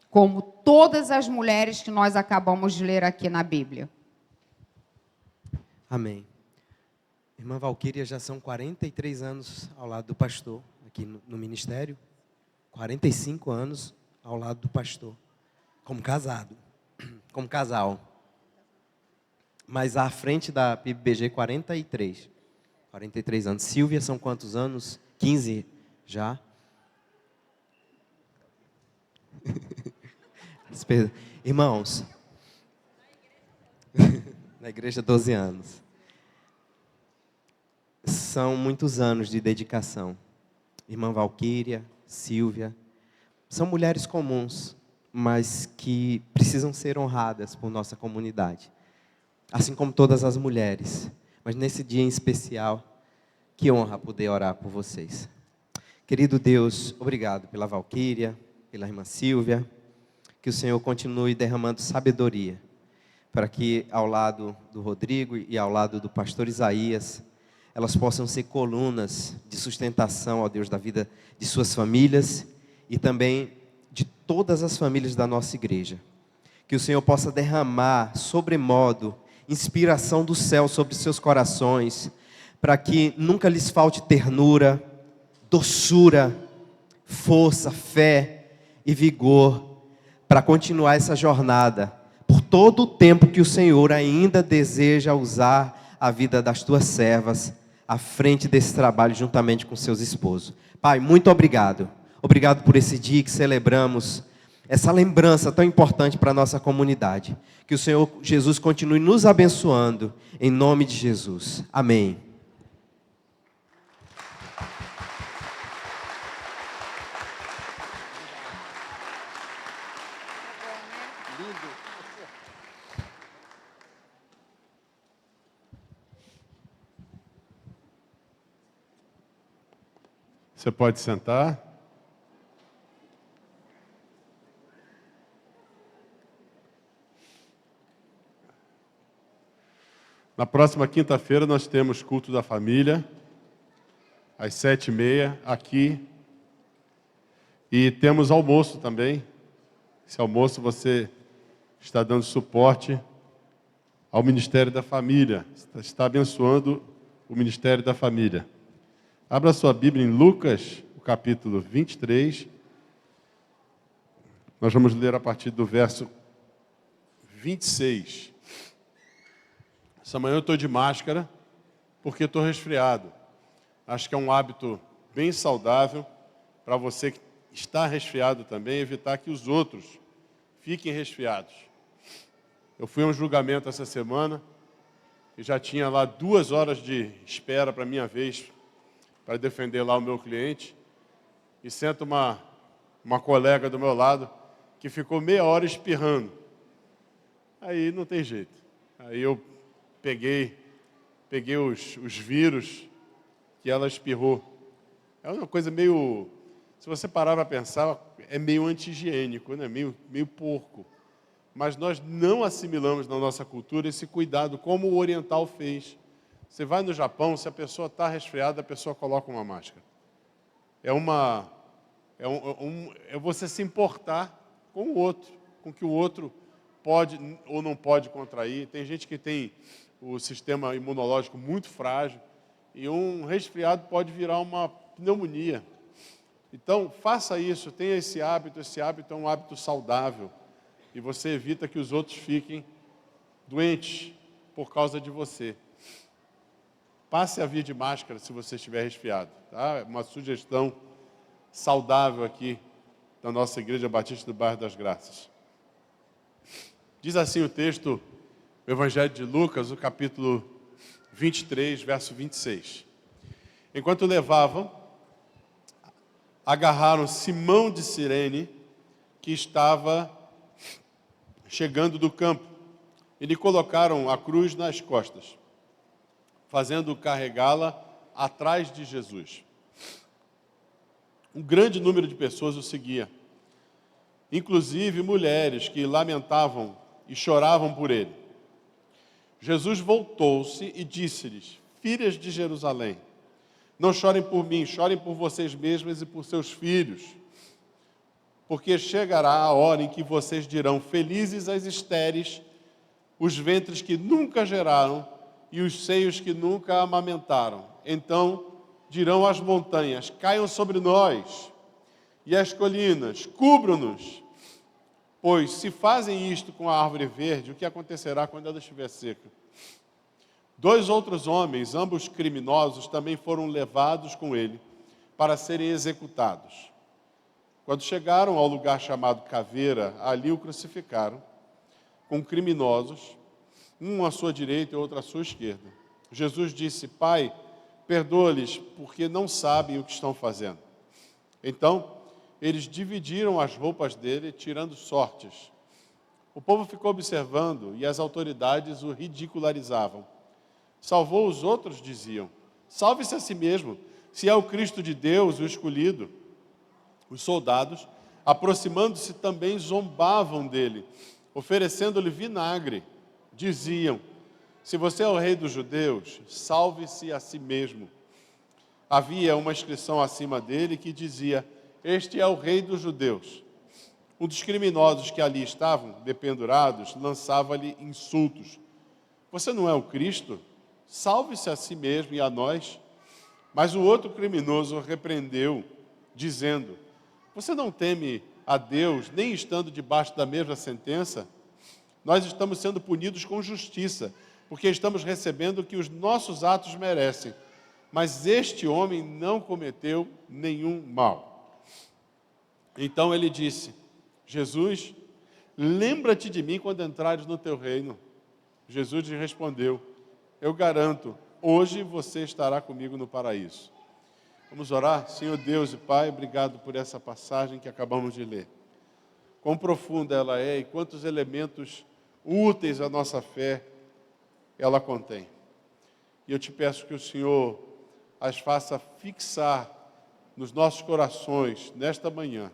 como todas as mulheres que nós acabamos de ler aqui na Bíblia. Amém. Irmã Valquíria, já são 43 anos ao lado do pastor, aqui no ministério. 45 anos ao lado do pastor, como casado, como casal. Mas à frente da PIBBG, 43 anos. Silvia, são quantos anos? 15 já. Irmãos, na igreja 12 anos. São muitos anos de dedicação. Irmã Valquíria, Silvia, são mulheres comuns, mas que precisam ser honradas por nossa comunidade. Assim como todas as mulheres. Mas nesse dia em especial, que honra poder orar por vocês. Querido Deus, obrigado pela Valquíria, pela irmã Silvia. Que o Senhor continue derramando sabedoria, para que ao lado do Rodrigo e ao lado do pastor Isaías, elas possam ser colunas de sustentação, ó Deus, da vida de suas famílias e também de todas as famílias da nossa igreja. Que o Senhor possa derramar, sobremodo, inspiração do céu sobre seus corações, para que nunca lhes falte ternura, doçura, força, fé e vigor, para continuar essa jornada, por todo o tempo que o Senhor ainda deseja usar a vida das tuas servas, à frente desse trabalho, juntamente com seus esposos. Pai, muito obrigado. Obrigado por esse dia que celebramos, essa lembrança tão importante para a nossa comunidade. Que o Senhor Jesus continue nos abençoando, em nome de Jesus. Amém. Você pode sentar. Na próxima quinta-feira nós temos culto da família, às 7h30, aqui. E temos almoço também. Esse almoço você está dando suporte ao Ministério da Família, está abençoando o Ministério da Família. Abra sua Bíblia em Lucas, o capítulo 23. Nós vamos ler a partir do verso 26. Essa manhã eu estou de máscara porque estou resfriado. Acho que é um hábito bem saudável para você que está resfriado também, evitar que os outros fiquem resfriados. Eu fui a um julgamento essa semana e já tinha lá 2 horas de espera para a minha vez para defender lá o meu cliente, e senta uma colega do meu lado que ficou meia hora espirrando. Aí não tem jeito. Aí eu peguei os vírus que ela espirrou. É uma coisa meio, se você parar para pensar, é meio anti-higiênico, né? meio porco. Mas nós não assimilamos na nossa cultura esse cuidado, como o oriental fez. Você vai no Japão, se a pessoa está resfriada, a pessoa coloca uma máscara. É você se importar com o outro, com o que o outro pode ou não pode contrair. Tem gente que tem o sistema imunológico muito frágil e um resfriado pode virar uma pneumonia. Então, faça isso, tenha esse hábito é um hábito saudável e você evita que os outros fiquem doentes por causa de você. Passe a vir de máscara se você estiver resfriado. Tá? Uma sugestão saudável aqui da nossa Igreja Batista do Bairro das Graças. Diz assim o texto, o Evangelho de Lucas, o capítulo 23, verso 26. Enquanto levavam, agarraram Simão de Cirene, que estava chegando do campo, e lhe colocaram a cruz nas costas, fazendo carregá-la atrás de Jesus. Um grande número de pessoas o seguia, inclusive mulheres que lamentavam e choravam por ele. Jesus voltou-se e disse-lhes: filhas de Jerusalém, não chorem por mim, chorem por vocês mesmas e por seus filhos, porque chegará a hora em que vocês dirão: felizes as estéreis, os ventres que nunca geraram e os seios que nunca amamentaram. Então dirão às montanhas: caiam sobre nós, e as colinas: cubram-nos. Pois se fazem isto com a árvore verde, o que acontecerá quando ela estiver seca? 2 outros homens, ambos criminosos, também foram levados com ele para serem executados. Quando chegaram ao lugar chamado Caveira, ali o crucificaram, com criminosos, um à sua direita e outro à sua esquerda. Jesus disse: Pai, perdoa-lhes, porque não sabem o que estão fazendo. Então, eles dividiram as roupas dele, tirando sortes. O povo ficou observando e as autoridades o ridicularizavam. Salvou os outros, diziam: salve-se a si mesmo, se é o Cristo de Deus, o escolhido. Os soldados, aproximando-se, também zombavam dele, oferecendo-lhe vinagre. Diziam: se você é o rei dos judeus, salve-se a si mesmo. Havia uma inscrição acima dele que dizia: este é o rei dos judeus. Um dos criminosos que ali estavam, dependurados, lançava-lhe insultos. Você não é o Cristo? Salve-se a si mesmo e a nós. Mas o outro criminoso repreendeu, dizendo: você não teme a Deus, nem estando debaixo da mesma sentença? Nós estamos sendo punidos com justiça, porque estamos recebendo o que os nossos atos merecem. Mas este homem não cometeu nenhum mal. Então ele disse: Jesus, lembra-te de mim quando entrares no teu reino. Jesus lhe respondeu: eu garanto, hoje você estará comigo no paraíso. Vamos orar? Senhor Deus e Pai, obrigado por essa passagem que acabamos de ler. Quão profunda ela é e quantos elementos úteis à nossa fé ela contém. E eu te peço que o Senhor as faça fixar nos nossos corações nesta manhã,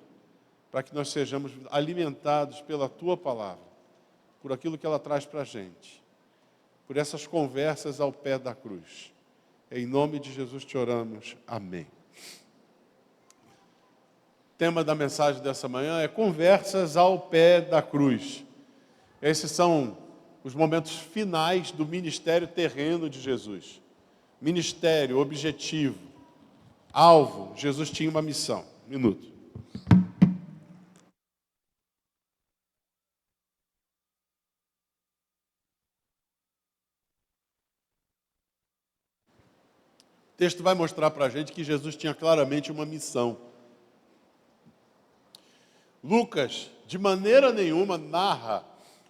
para que nós sejamos alimentados pela Tua palavra, por aquilo que ela traz para a gente, por essas conversas ao pé da cruz. Em nome de Jesus te oramos. Amém. O tema da mensagem dessa manhã é conversas ao pé da cruz. Esses são os momentos finais do ministério terreno de Jesus. Ministério, objetivo, alvo. Jesus tinha uma missão. Um minuto. O texto vai mostrar para a gente que Jesus tinha claramente uma missão. Lucas, de maneira nenhuma, narra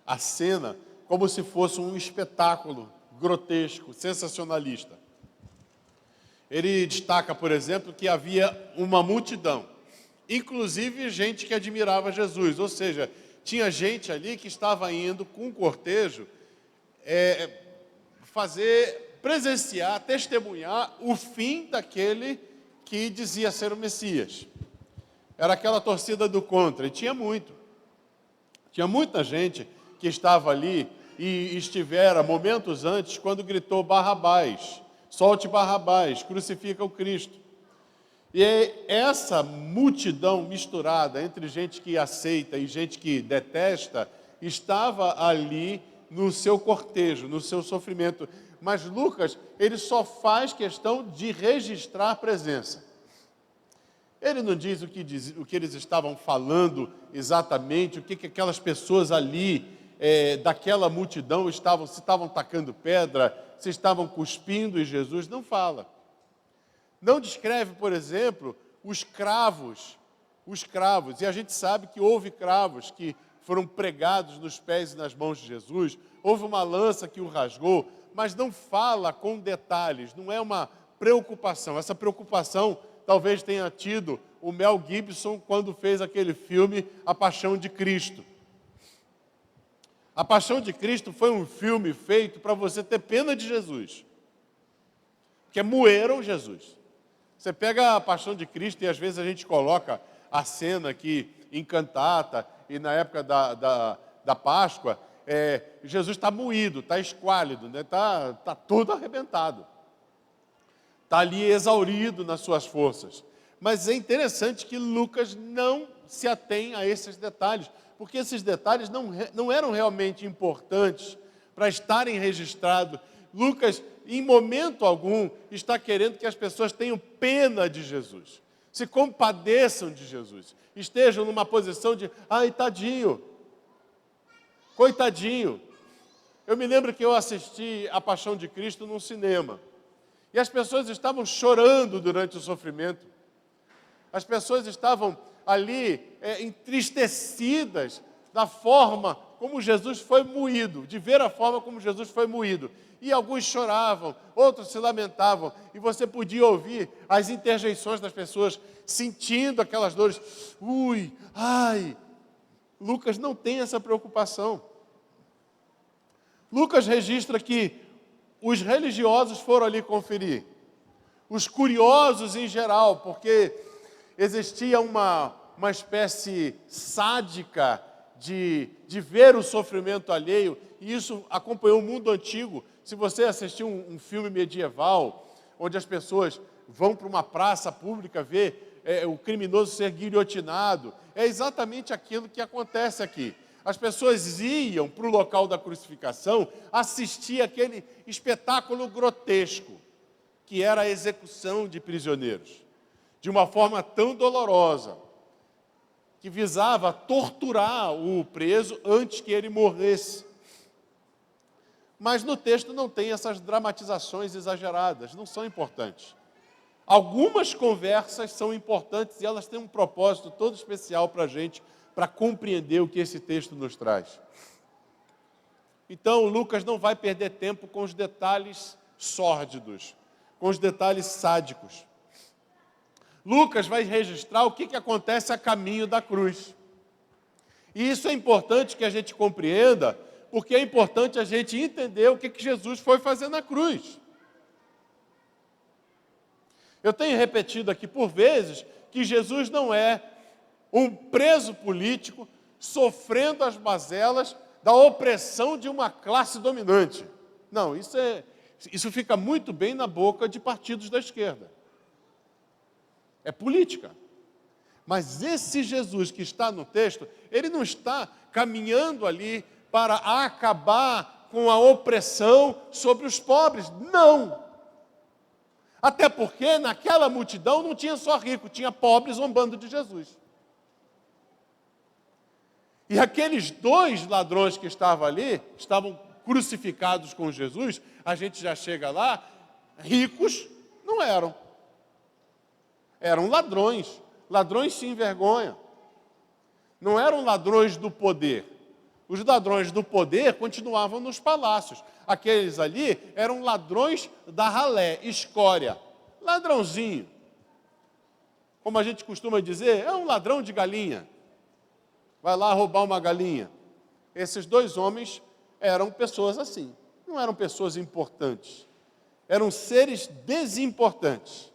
a cena como se fosse um espetáculo grotesco, sensacionalista. Ele destaca, por exemplo, que havia uma multidão, inclusive gente que admirava Jesus, ou seja, tinha gente ali que estava indo com um cortejo presenciar, testemunhar o fim daquele que dizia ser o Messias. Era aquela torcida do contra, e tinha muita gente que estava ali e estivera momentos antes quando gritou Barrabás, solte Barrabás, crucifica o Cristo. E essa multidão misturada entre gente que aceita e gente que detesta, estava ali no seu cortejo, no seu sofrimento. Mas Lucas, ele só faz questão de registrar a presença. Ele não diz o que eles estavam falando exatamente, o que aquelas pessoas ali, daquela multidão, se estavam tacando pedra, se estavam cuspindo em Jesus, não fala. Não descreve, por exemplo, os cravos, e a gente sabe que houve cravos que foram pregados nos pés e nas mãos de Jesus, houve uma lança que o rasgou, mas não fala com detalhes, não é uma preocupação. Essa preocupação talvez tenha tido o Mel Gibson quando fez aquele filme A Paixão de Cristo. A Paixão de Cristo foi um filme feito para você ter pena de Jesus, porque moeram Jesus. Você pega a Paixão de Cristo e às vezes a gente coloca a cena aqui em cantata e na época da Páscoa, Jesus está moído, está esquálido, está todo arrebentado. Está ali exaurido nas suas forças. Mas é interessante que Lucas não se atém a esses detalhes, porque esses detalhes não eram realmente importantes para estarem registrados. Lucas, em momento algum, está querendo que as pessoas tenham pena de Jesus, se compadeçam de Jesus, estejam numa posição de, ai, tadinho, coitadinho. Eu me lembro que eu assisti A Paixão de Cristo num cinema. E as pessoas estavam chorando durante o sofrimento. As pessoas estavam ali entristecidas da forma como Jesus foi moído, de ver a forma como Jesus foi moído. E alguns choravam, outros se lamentavam. E você podia ouvir as interjeições das pessoas sentindo aquelas dores. Ui, ai. Lucas não tem essa preocupação. Lucas registra que os religiosos foram ali conferir, os curiosos em geral, porque existia uma espécie sádica de ver o sofrimento alheio, e isso acompanhou o mundo antigo. Se você assistiu um filme medieval, onde as pessoas vão para uma praça pública ver o criminoso ser guilhotinado, é exatamente aquilo que acontece aqui. As pessoas iam para o local da crucificação assistir aquele espetáculo grotesco, que era a execução de prisioneiros, de uma forma tão dolorosa, que visava torturar o preso antes que ele morresse. Mas no texto não tem essas dramatizações exageradas, não são importantes. Algumas conversas são importantes e elas têm um propósito todo especial para a gente, para compreender o que esse texto nos traz. Então, Lucas não vai perder tempo com os detalhes sórdidos, com os detalhes sádicos. Lucas vai registrar o que acontece a caminho da cruz. E isso é importante que a gente compreenda, porque é importante a gente entender o que Jesus foi fazer na cruz. Eu tenho repetido aqui por vezes que Jesus não é um preso político sofrendo as mazelas da opressão de uma classe dominante. Não, isso fica muito bem na boca de partidos da esquerda. É política. Mas esse Jesus que está no texto, ele não está caminhando ali para acabar com a opressão sobre os pobres. Não! Até porque naquela multidão não tinha só rico, tinha pobres zombando de Jesus. E aqueles 2 ladrões que estavam ali, estavam crucificados com Jesus, a gente já chega lá, ricos não eram. Eram ladrões, ladrões sem vergonha. Não eram ladrões do poder. Os ladrões do poder continuavam nos palácios. Aqueles ali eram ladrões da ralé, escória. Ladrãozinho. Como a gente costuma dizer, é um ladrão de galinha. Vai lá roubar uma galinha. Esses 2 homens eram pessoas assim. Não eram pessoas importantes. Eram seres desimportantes.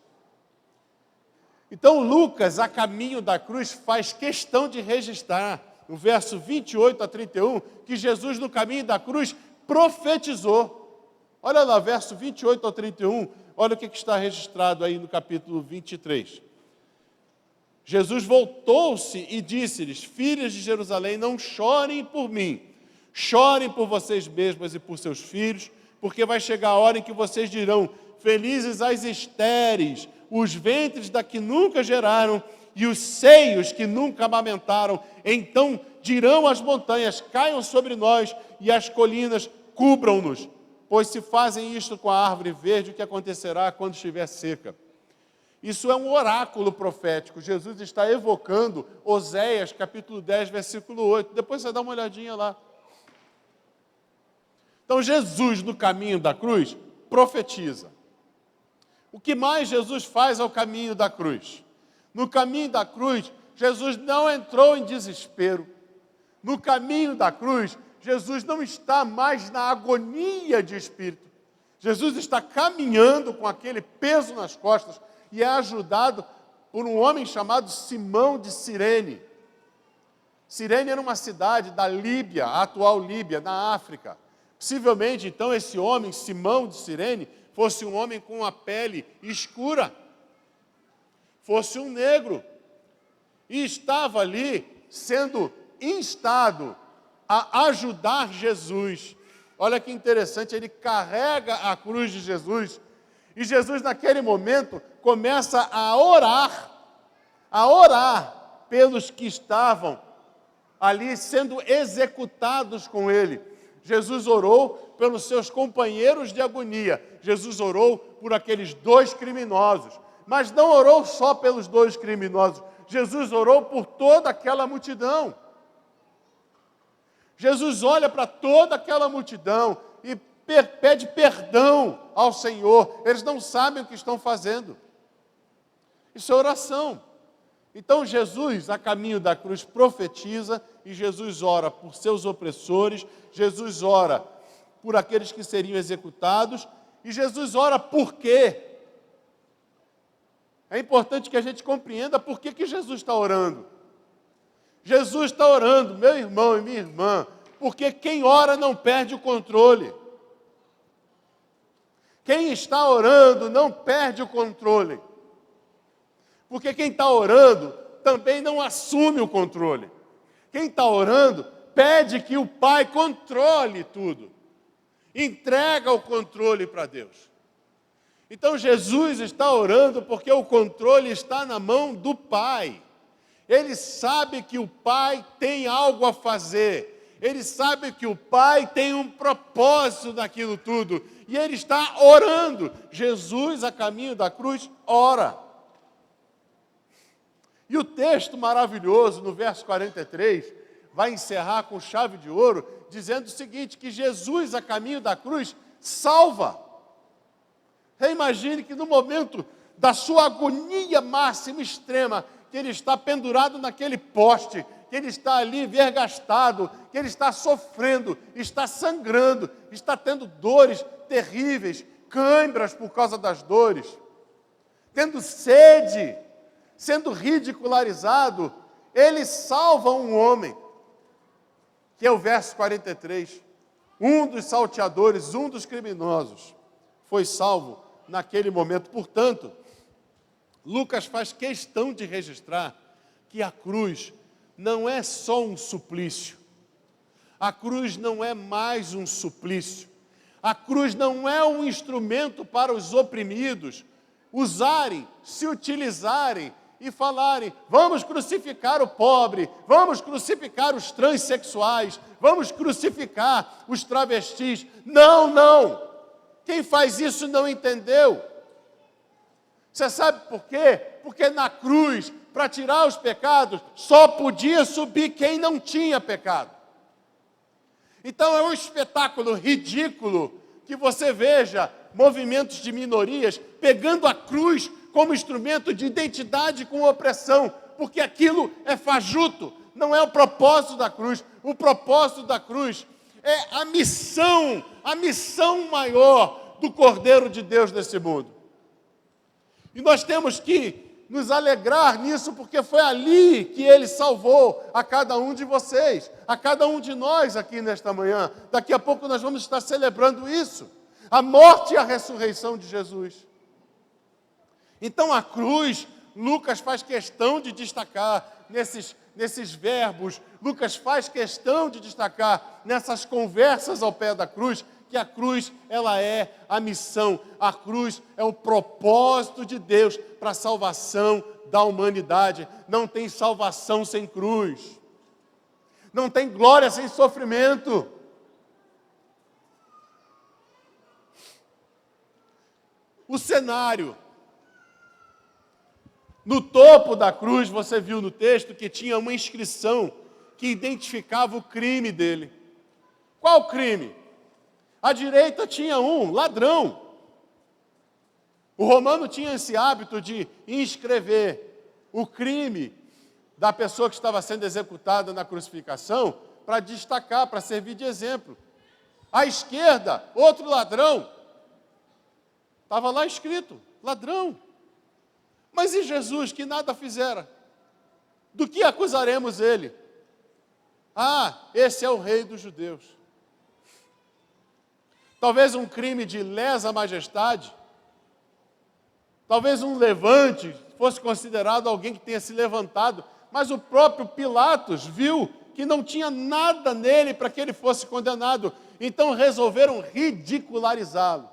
Então, Lucas, a caminho da cruz, faz questão de registrar, no verso 28 a 31, que Jesus, no caminho da cruz, profetizou. Olha lá, verso 28 ao 31, olha o que está registrado aí no capítulo 23. Jesus voltou-se e disse-lhes: filhas de Jerusalém, não chorem por mim, chorem por vocês mesmas e por seus filhos, porque vai chegar a hora em que vocês dirão: felizes as estéreis, os ventres da que nunca geraram e os seios que nunca amamentaram. Então dirão as montanhas: caiam sobre nós, e as colinas cubram-nos. Pois se fazem isto com a árvore verde, o que acontecerá quando estiver seca? Isso é um oráculo profético. Jesus está evocando Oséias, capítulo 10, versículo 8. Depois você dá uma olhadinha lá. Então Jesus, no caminho da cruz, profetiza. O que mais Jesus faz ao caminho da cruz? No caminho da cruz, Jesus não entrou em desespero. No caminho da cruz, Jesus não está mais na agonia de espírito. Jesus está caminhando com aquele peso nas costas e é ajudado por um homem chamado Simão de Cirene. Cirene era uma cidade da Líbia, a atual Líbia, na África. Possivelmente, então, esse homem, Simão de Cirene, fosse um homem com a pele escura, fosse um negro, e estava ali sendo instado a ajudar Jesus. Olha que interessante, ele carrega a cruz de Jesus, e Jesus naquele momento começa a orar pelos que estavam ali sendo executados com ele. Jesus orou pelos seus companheiros de agonia. Jesus orou por aqueles 2 criminosos. Mas não orou só pelos 2 criminosos. Jesus orou por toda aquela multidão. Jesus olha para toda aquela multidão e pede perdão ao Senhor. Eles não sabem o que estão fazendo. Isso é oração. Então Jesus, a caminho da cruz, profetiza, e Jesus ora por seus opressores, Jesus ora por aqueles que seriam executados, e Jesus ora por quê? É importante que a gente compreenda por que Jesus está orando. Jesus está orando, meu irmão e minha irmã, porque quem ora não perde o controle. Quem está orando não perde o controle. Porque quem está orando também não assume o controle. Quem está orando pede que o Pai controle tudo. Entrega o controle para Deus. Então Jesus está orando porque o controle está na mão do Pai. Ele sabe que o Pai tem algo a fazer. Ele sabe que o Pai tem um propósito naquilo tudo. E ele está orando. Jesus, a caminho da cruz, ora. E o texto maravilhoso, no verso 43, vai encerrar com chave de ouro, dizendo o seguinte, que Jesus, a caminho da cruz, salva. Imagine que no momento da sua agonia máxima, extrema, que ele está pendurado naquele poste, que ele está ali vergastado, que ele está sofrendo, está sangrando, está tendo dores terríveis, câimbras por causa das dores, tendo sede, sendo ridicularizado, ele salva um homem, que é o verso 43, um dos salteadores, um dos criminosos, foi salvo naquele momento. Portanto, Lucas faz questão de registrar que a cruz não é só um suplício. A cruz não é mais um suplício. A cruz não é um instrumento para os oprimidos usarem, se utilizarem e falarem, vamos crucificar o pobre, vamos crucificar os transexuais, vamos crucificar os travestis. Não, não. Quem faz isso não entendeu. Você sabe por quê? Porque na cruz, para tirar os pecados, só podia subir quem não tinha pecado. Então é um espetáculo ridículo que você veja movimentos de minorias pegando a cruz como instrumento de identidade com opressão, porque aquilo é fajuto, não é o propósito da cruz. O propósito da cruz é a missão maior do Cordeiro de Deus nesse mundo. E nós temos que nos alegrar nisso, porque foi ali que Ele salvou a cada um de vocês, a cada um de nós aqui nesta manhã. Daqui a pouco nós vamos estar celebrando isso, a morte e a ressurreição de Jesus. Então a cruz, Lucas faz questão de destacar nesses verbos, Lucas faz questão de destacar nessas conversas ao pé da cruz, que a cruz, ela é a missão, a cruz é o propósito de Deus para a salvação da humanidade. Não tem salvação sem cruz, não tem glória sem sofrimento. O cenário, no topo da cruz, você viu no texto que tinha uma inscrição que identificava o crime dele. Qual crime? À direita tinha um ladrão. O romano tinha esse hábito de inscrever o crime da pessoa que estava sendo executada na crucificação para destacar, para servir de exemplo. À esquerda, outro ladrão. Estava lá escrito, ladrão. Mas e Jesus, que nada fizera? Do que acusaremos ele? Ah, esse é o rei dos judeus. Talvez um crime de lesa majestade, talvez um levante, fosse considerado alguém que tenha se levantado, mas o próprio Pilatos viu que não tinha nada nele para que ele fosse condenado, então resolveram ridicularizá-lo.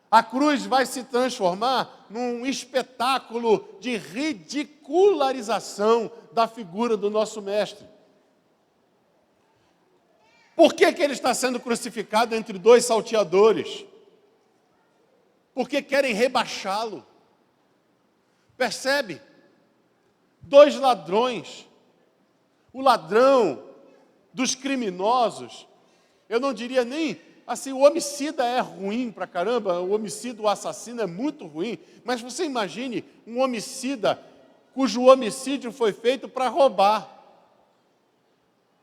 A cruz vai se transformar num espetáculo de ridicularização da figura do nosso mestre. Por que ele está sendo crucificado entre dois salteadores? Porque querem rebaixá-lo. Percebe? Dois ladrões. O ladrão dos criminosos, eu não diria nem assim, o homicida é ruim pra caramba, o homicida, o assassino é muito ruim, mas você imagine um homicida cujo homicídio foi feito para roubar.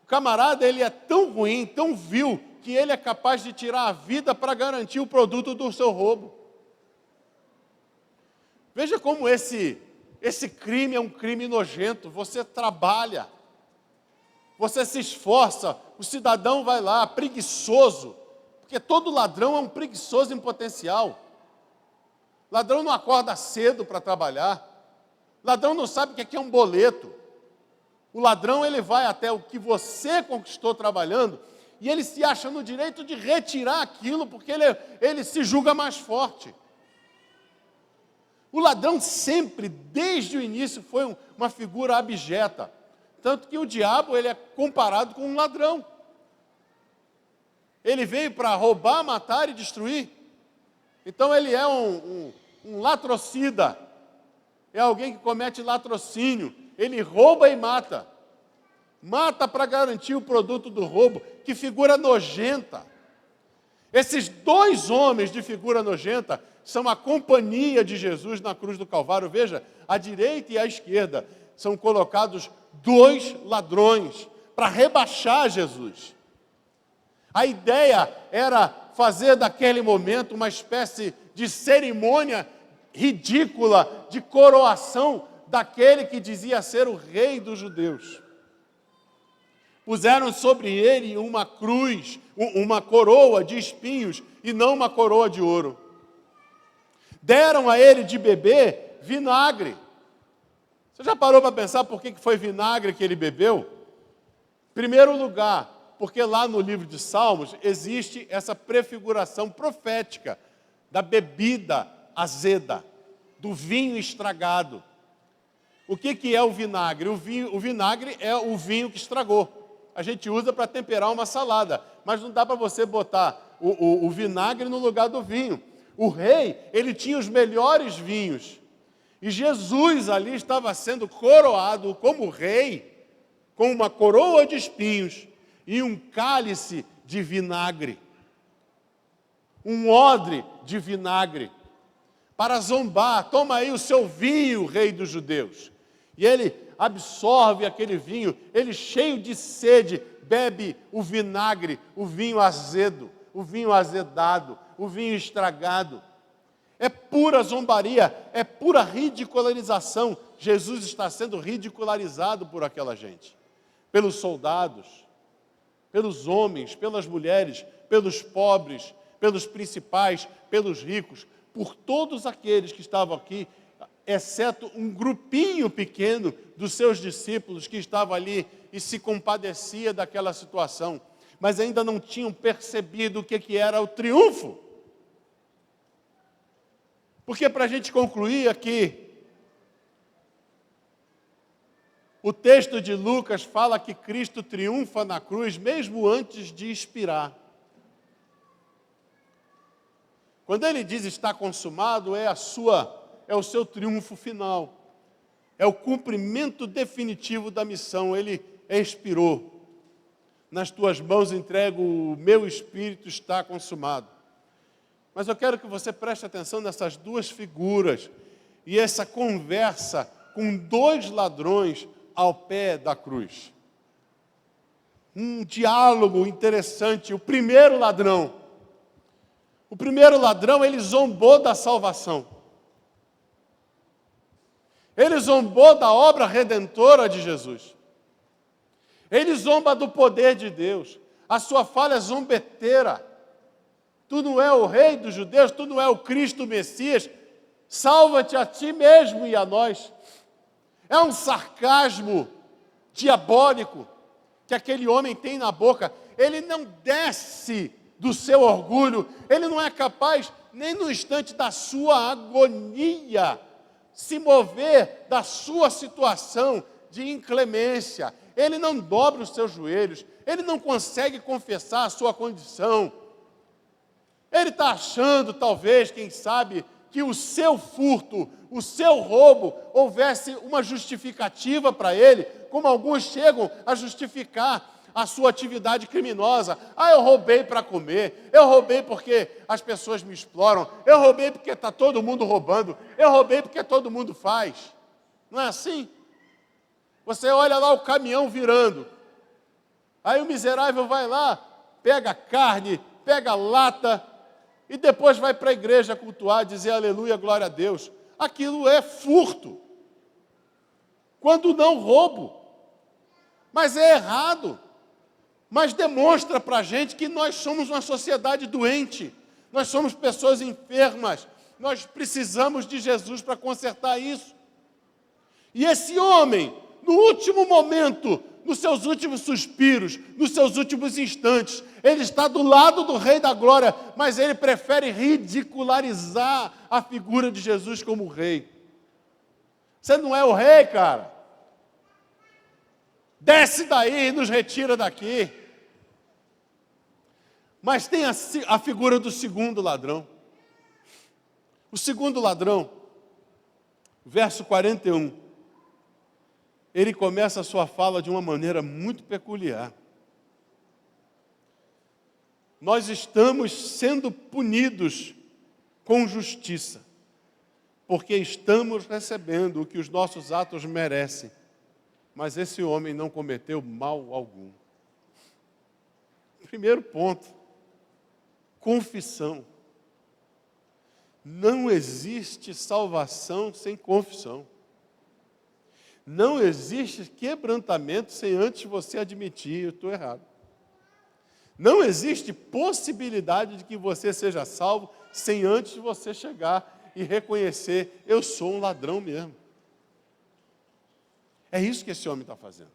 O camarada, ele é tão ruim, tão vil, que ele é capaz de tirar a vida para garantir o produto do seu roubo. Veja como esse crime é um crime nojento. Você trabalha, você se esforça, o cidadão vai lá, preguiçoso, porque todo ladrão é um preguiçoso em potencial. Ladrão não acorda cedo para trabalhar, ladrão não sabe o que é um boleto. O ladrão, ele vai até o que você conquistou trabalhando e ele se acha no direito de retirar aquilo porque ele se julga mais forte. O ladrão sempre, desde o início, foi uma figura abjeta. Tanto que o diabo ele é comparado com um ladrão. Ele veio para roubar, matar e destruir. Então ele é um latrocida. É alguém que comete latrocínio. Ele rouba e mata. Mata para garantir o produto do roubo. Que figura nojenta. Esses dois homens de figura nojenta são a companhia de Jesus na cruz do Calvário. Veja, à direita e à esquerda são colocados dois ladrões para rebaixar Jesus. A ideia era fazer daquele momento uma espécie de cerimônia ridícula de coroação daquele que dizia ser o rei dos judeus. Puseram sobre ele uma cruz, uma coroa de espinhos e não uma coroa de ouro. Deram a ele de beber vinagre. Você já parou para pensar por que foi vinagre que ele bebeu? Em primeiro lugar, porque lá no livro de Salmos existe essa prefiguração profética da bebida azeda, do vinho estragado. O que é o vinagre? O vinagre é o vinho que estragou. A gente usa para temperar uma salada, mas não dá para você botar o vinagre no lugar do vinho. O rei, ele tinha os melhores vinhos. E Jesus ali estava sendo coroado como rei, com uma coroa de espinhos e um cálice de vinagre. Um odre de vinagre. Para zombar, toma aí o seu vinho, rei dos judeus. E ele absorve aquele vinho, ele cheio de sede, bebe o vinagre, o vinho azedo, o vinho azedado, o vinho estragado. É pura zombaria, é pura ridicularização. Jesus está sendo ridicularizado por aquela gente. Pelos soldados, pelos homens, pelas mulheres, pelos pobres, pelos principais, pelos ricos, por todos aqueles que estavam aqui, exceto um grupinho pequeno dos seus discípulos que estava ali e se compadecia daquela situação, mas ainda não tinham percebido o que era o triunfo. Porque para a gente concluir aqui, o texto de Lucas fala que Cristo triunfa na cruz mesmo antes de expirar. Quando ele diz está consumado, é o seu triunfo final. É o cumprimento definitivo da missão. Ele expirou. Nas tuas mãos entrego o meu espírito, está consumado. Mas eu quero que você preste atenção nessas duas figuras e essa conversa com dois ladrões ao pé da cruz. Um diálogo interessante. O primeiro ladrão, ele zombou da salvação. Ele zombou da obra redentora de Jesus. Ele zomba do poder de Deus. A sua fala é zombeteira. Tu não é o rei dos judeus, tu não é o Cristo Messias. Salva-te a ti mesmo e a nós. É um sarcasmo diabólico que aquele homem tem na boca. Ele não desce do seu orgulho. Ele não é capaz, nem no instante da sua agonia, se mover da sua situação de inclemência. Ele não dobra os seus joelhos. Ele não consegue confessar a sua condição. Ele está achando, talvez, quem sabe, que o seu furto, o seu roubo, houvesse uma justificativa para ele, como alguns chegam a justificar a sua atividade criminosa. Eu roubei para comer, eu roubei porque as pessoas me exploram, eu roubei porque está todo mundo roubando, eu roubei porque todo mundo faz. Não é assim? Você olha lá o caminhão virando, aí o miserável vai lá, pega carne, pega lata, e depois vai para a igreja cultuar, dizer aleluia, glória a Deus. Aquilo é furto, quando não roubo. Mas é errado. Mas demonstra para a gente que nós somos uma sociedade doente. Nós somos pessoas enfermas. Nós precisamos de Jesus para consertar isso. E esse homem, no último momento, nos seus últimos suspiros, nos seus últimos instantes, ele está do lado do Rei da Glória, mas ele prefere ridicularizar a figura de Jesus como rei. Você não é o rei, cara. desce daí e nos retira daqui. Mas tem a figura do segundo ladrão. O segundo ladrão, verso 41, ele começa a sua fala de uma maneira muito peculiar. Nós estamos sendo punidos com justiça, porque estamos recebendo o que os nossos atos merecem. Mas esse homem não cometeu mal algum. Primeiro ponto, confissão. Não existe salvação sem confissão. Não existe quebrantamento sem antes você admitir, eu estou errado. Não existe possibilidade de que você seja salvo sem antes você chegar e reconhecer, eu sou um ladrão mesmo. É isso que esse homem está fazendo.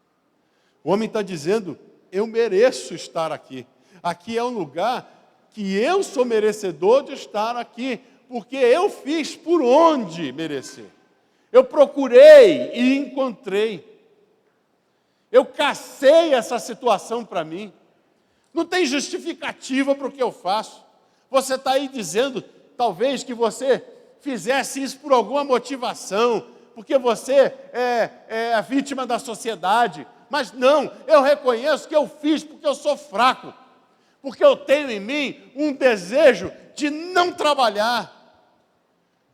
O homem está dizendo, eu mereço estar aqui. Aqui é um lugar que eu sou merecedor de estar aqui, porque eu fiz por onde merecer. Eu procurei e encontrei. Eu cacei essa situação para mim. Não tem justificativa para o que eu faço. Você está aí dizendo, talvez, que você fizesse isso por alguma motivação, porque você é a vítima da sociedade. Mas não, eu reconheço que eu fiz porque eu sou fraco. Porque eu tenho em mim um desejo de não trabalhar,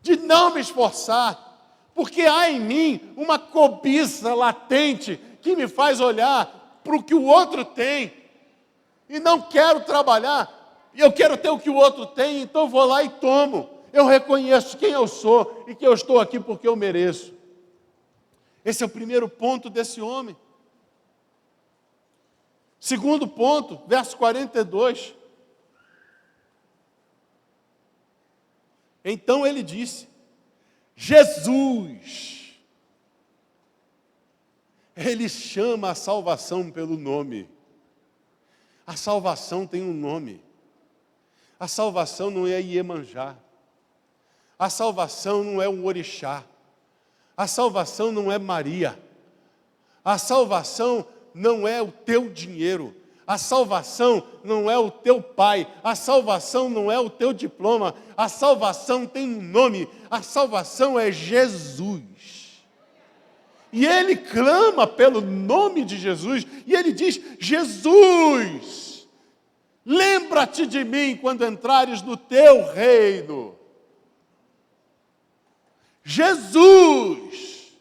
de não me esforçar. Porque há em mim uma cobiça latente que me faz olhar para o que o outro tem. E não quero trabalhar, e eu quero ter o que o outro tem, então eu vou lá e tomo. Eu reconheço quem eu sou e que eu estou aqui porque eu mereço. Esse é o primeiro ponto desse homem. Segundo ponto, verso 42. Então ele disse, Jesus. Ele chama a salvação pelo nome. A salvação tem um nome. A salvação não é Iemanjá. A salvação não é um orixá. A salvação não é Maria. A salvação não é o teu dinheiro. A salvação não é o teu pai. A salvação não é o teu diploma. A salvação tem um nome. A salvação é Jesus. E ele clama pelo nome de Jesus. E ele diz, Jesus, lembra-te de mim quando entrares no teu reino. Jesus.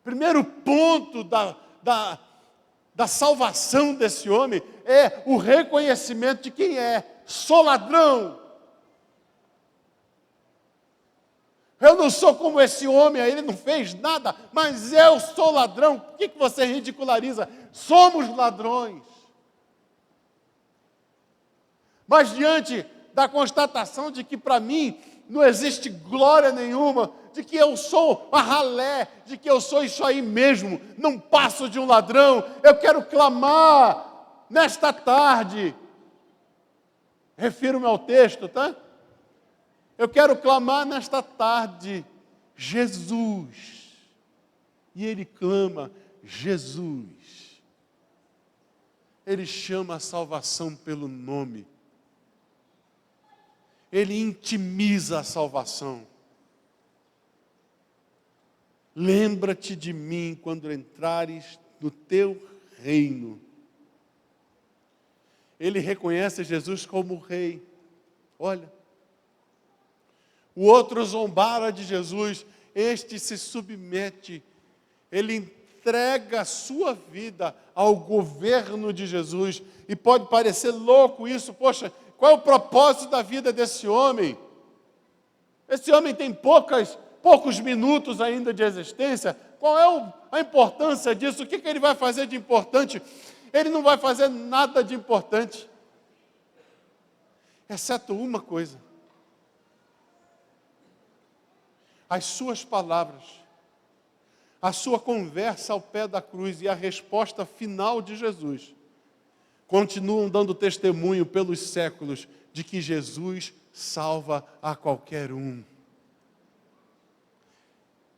Primeiro ponto da salvação desse homem é o reconhecimento de quem é. Sou ladrão. Eu não sou como esse homem, ele não fez nada, mas eu sou ladrão. Por que você ridiculariza? Somos ladrões. Mas diante da constatação de que para mim não existe glória nenhuma, de que eu sou a ralé, de que eu sou isso aí mesmo, não passo de um ladrão, eu quero clamar nesta tarde. Refiro-me ao texto, tá? Eu quero clamar nesta tarde, Jesus. E ele clama, Jesus. Ele chama a salvação pelo nome. Ele intimiza a salvação. Lembra-te de mim quando entrares no teu reino. Ele reconhece Jesus como rei. Olha, o outro zombara de Jesus, este se submete, ele entrega a sua vida ao governo de Jesus. E pode parecer louco isso, poxa, qual é o propósito da vida desse homem? Esse homem tem poucos minutos ainda de existência. Qual é a importância disso? O que ele vai fazer de importante? Ele não vai fazer nada de importante, exceto uma coisa. As suas palavras, a sua conversa ao pé da cruz e a resposta final de Jesus continuam dando testemunho pelos séculos de que Jesus salva a qualquer um.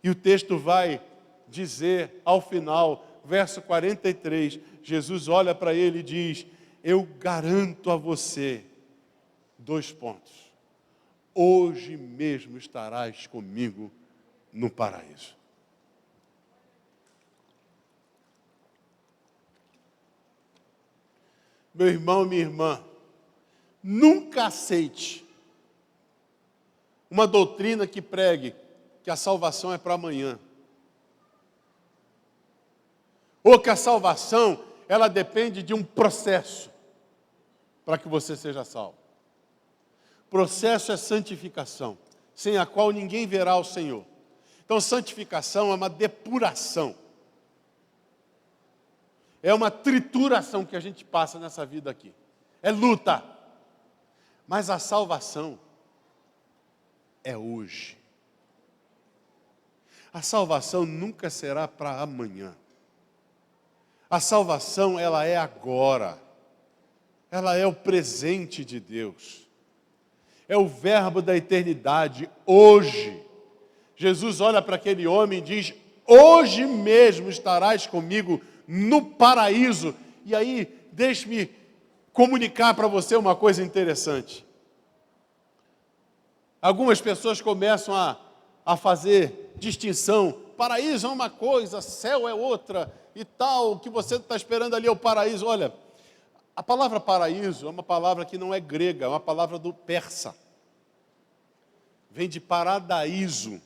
E o texto vai dizer ao final, verso 43, Jesus olha para ele e diz: eu garanto a você, 2 pontos, hoje mesmo estarás comigo no paraíso. Meu irmão, minha irmã, nunca aceite uma doutrina que pregue que a salvação é para amanhã. Ou que a salvação, ela depende de um processo para que você seja salvo. Processo é santificação, sem a qual ninguém verá o Senhor. Então, santificação é uma depuração. É uma trituração que a gente passa nessa vida aqui. É luta. Mas a salvação é hoje. A salvação nunca será para amanhã. A salvação, ela é agora. Ela é o presente de Deus. É o verbo da eternidade, hoje. Jesus olha para aquele homem e diz: hoje mesmo estarás comigo no paraíso. E aí, deixe-me comunicar para você uma coisa interessante. Algumas pessoas começam a fazer distinção. Paraíso é uma coisa, céu é outra e tal. O que você está esperando ali é o paraíso. Olha, a palavra paraíso é uma palavra que não é grega, é uma palavra do persa. Vem de paradaíso,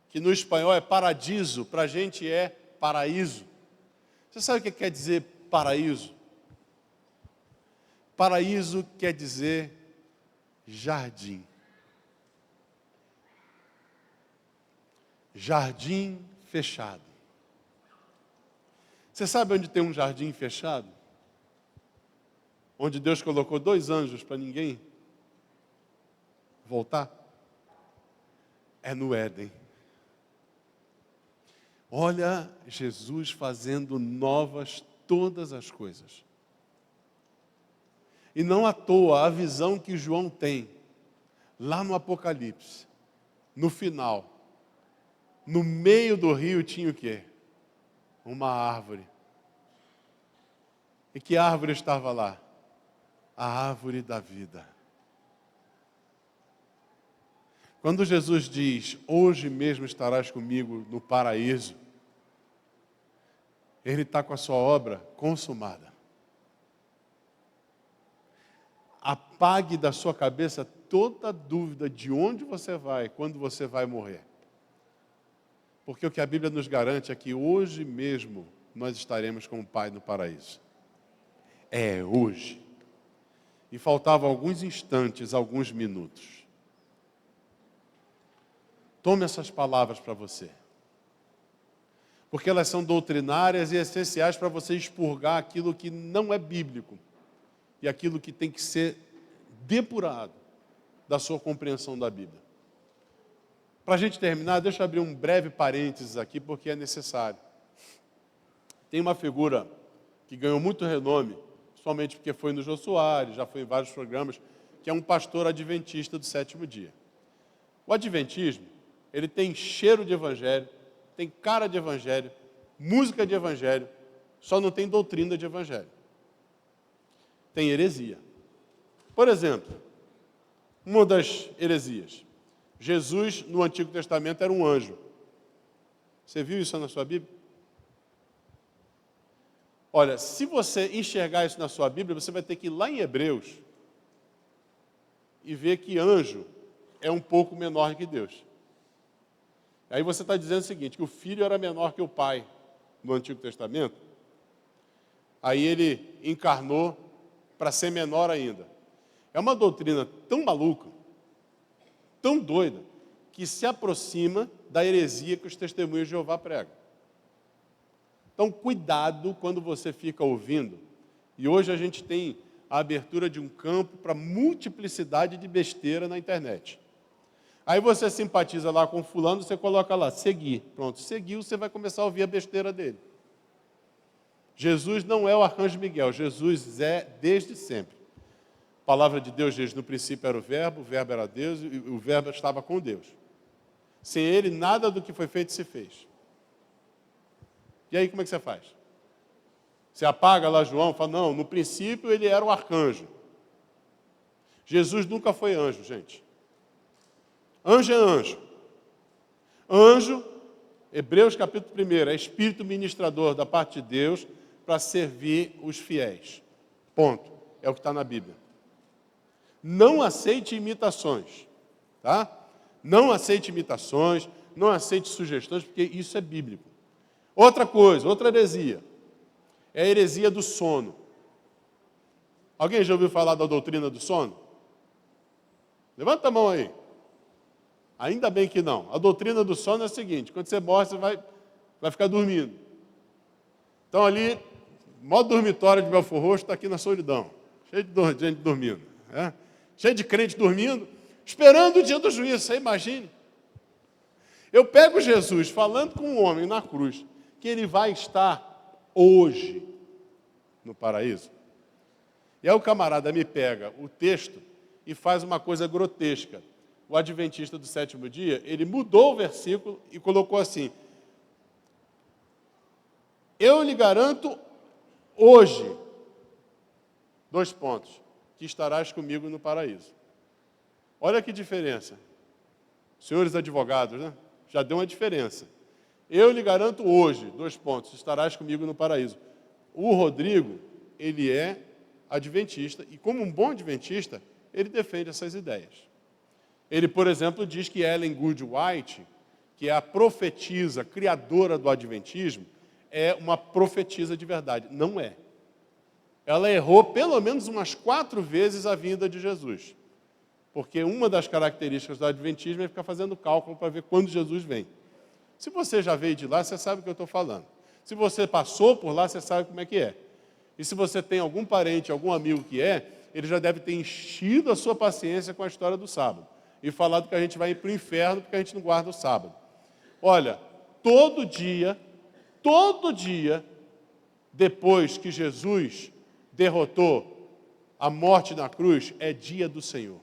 que no espanhol é paradiso, para a gente é paraíso. Você sabe o que quer dizer paraíso? Paraíso quer dizer jardim. Jardim fechado. Você sabe onde tem um jardim fechado? Onde Deus colocou 2 anjos para ninguém voltar? É no Éden. Olha Jesus fazendo novas todas as coisas. E não à toa a visão que João tem, lá no Apocalipse, no final, no meio do rio tinha o quê? Uma árvore. E que árvore estava lá? A árvore da vida. Quando Jesus diz: hoje mesmo estarás comigo no paraíso, Ele está com a sua obra consumada. Apague da sua cabeça toda dúvida de onde você vai, quando você vai morrer. Porque o que a Bíblia nos garante é que hoje mesmo nós estaremos com o Pai no paraíso. É hoje. E faltavam alguns instantes, alguns minutos. Tome essas palavras para você. Porque elas são doutrinárias e essenciais para você expurgar aquilo que não é bíblico. E aquilo que tem que ser depurado da sua compreensão da Bíblia. Para a gente terminar, deixa eu abrir um breve parênteses aqui, porque é necessário. Tem uma figura que ganhou muito renome, somente porque foi no Jô Soares, já foi em vários programas, que é um pastor adventista do 7º dia. O adventismo, ele tem cheiro de evangelho, tem cara de evangelho, música de evangelho, só não tem doutrina de evangelho. Tem heresia. Por exemplo, uma das heresias. Jesus, no Antigo Testamento, era um anjo. Você viu isso na sua Bíblia? Olha, se você enxergar isso na sua Bíblia, você vai ter que ir lá em Hebreus e ver que anjo é um pouco menor que Deus. Aí você está dizendo o seguinte, que o filho era menor que o pai no Antigo Testamento. Aí ele encarnou para ser menor ainda. É uma doutrina tão maluca, tão doida, que se aproxima da heresia que os testemunhos de Jeová pregam. Então, cuidado quando você fica ouvindo. E hoje a gente tem a abertura de um campo para multiplicidade de besteira na internet. Aí você simpatiza lá com fulano, você coloca lá, seguir. Pronto, seguiu, você vai começar a ouvir a besteira dele. Jesus não é o arcanjo Miguel, Jesus é desde sempre. A palavra de Deus diz, no princípio era o verbo era Deus e o verbo estava com Deus. Sem ele, nada do que foi feito se fez. E aí como é que você faz? Você apaga lá João e fala, não, no princípio ele era o arcanjo. Jesus nunca foi anjo, gente. Anjo é anjo. Anjo, Hebreus capítulo 1, é espírito ministrador da parte de Deus para servir os fiéis. Ponto. É o que está na Bíblia. Não aceite imitações, tá? Não aceite imitações, não aceite sugestões, porque isso é bíblico. Outra coisa, outra heresia, é a heresia do sono. Alguém já ouviu falar da doutrina do sono? Levanta a mão aí. Ainda bem que não. A doutrina do sono é a seguinte, quando você morre, você vai ficar dormindo. Então ali, modo dormitório de Belfor Roxo está aqui na solidão. Cheio de gente dormindo. Cheio de crente dormindo, esperando o dia do juízo, você imagine. Eu pego Jesus falando com um homem na cruz, que ele vai estar hoje no paraíso. E aí o camarada me pega o texto e faz uma coisa grotesca. O adventista do sétimo dia, ele mudou o versículo e colocou assim: eu lhe garanto hoje, 2 pontos, que estarás comigo no paraíso. Olha que diferença. Senhores advogados, né? Já deu uma diferença. Eu lhe garanto hoje, 2 pontos, estarás comigo no paraíso. O Rodrigo, ele é adventista, e como um bom adventista, ele defende essas ideias. Ele, por exemplo, diz que Ellen Good White, que é a profetisa, criadora do adventismo, é uma profetisa de verdade. Não é. Ela errou pelo menos umas 4 vezes a vinda de Jesus. Porque uma das características do adventismo é ficar fazendo cálculo para ver quando Jesus vem. Se você já veio de lá, você sabe o que eu estou falando. Se você passou por lá, você sabe como é que é. E se você tem algum parente, algum amigo que ele já deve ter enchido a sua paciência com a história do sábado. E falado que a gente vai ir para o inferno porque a gente não guarda o sábado. Olha, todo dia, depois que Jesus derrotou a morte na cruz, é dia do Senhor.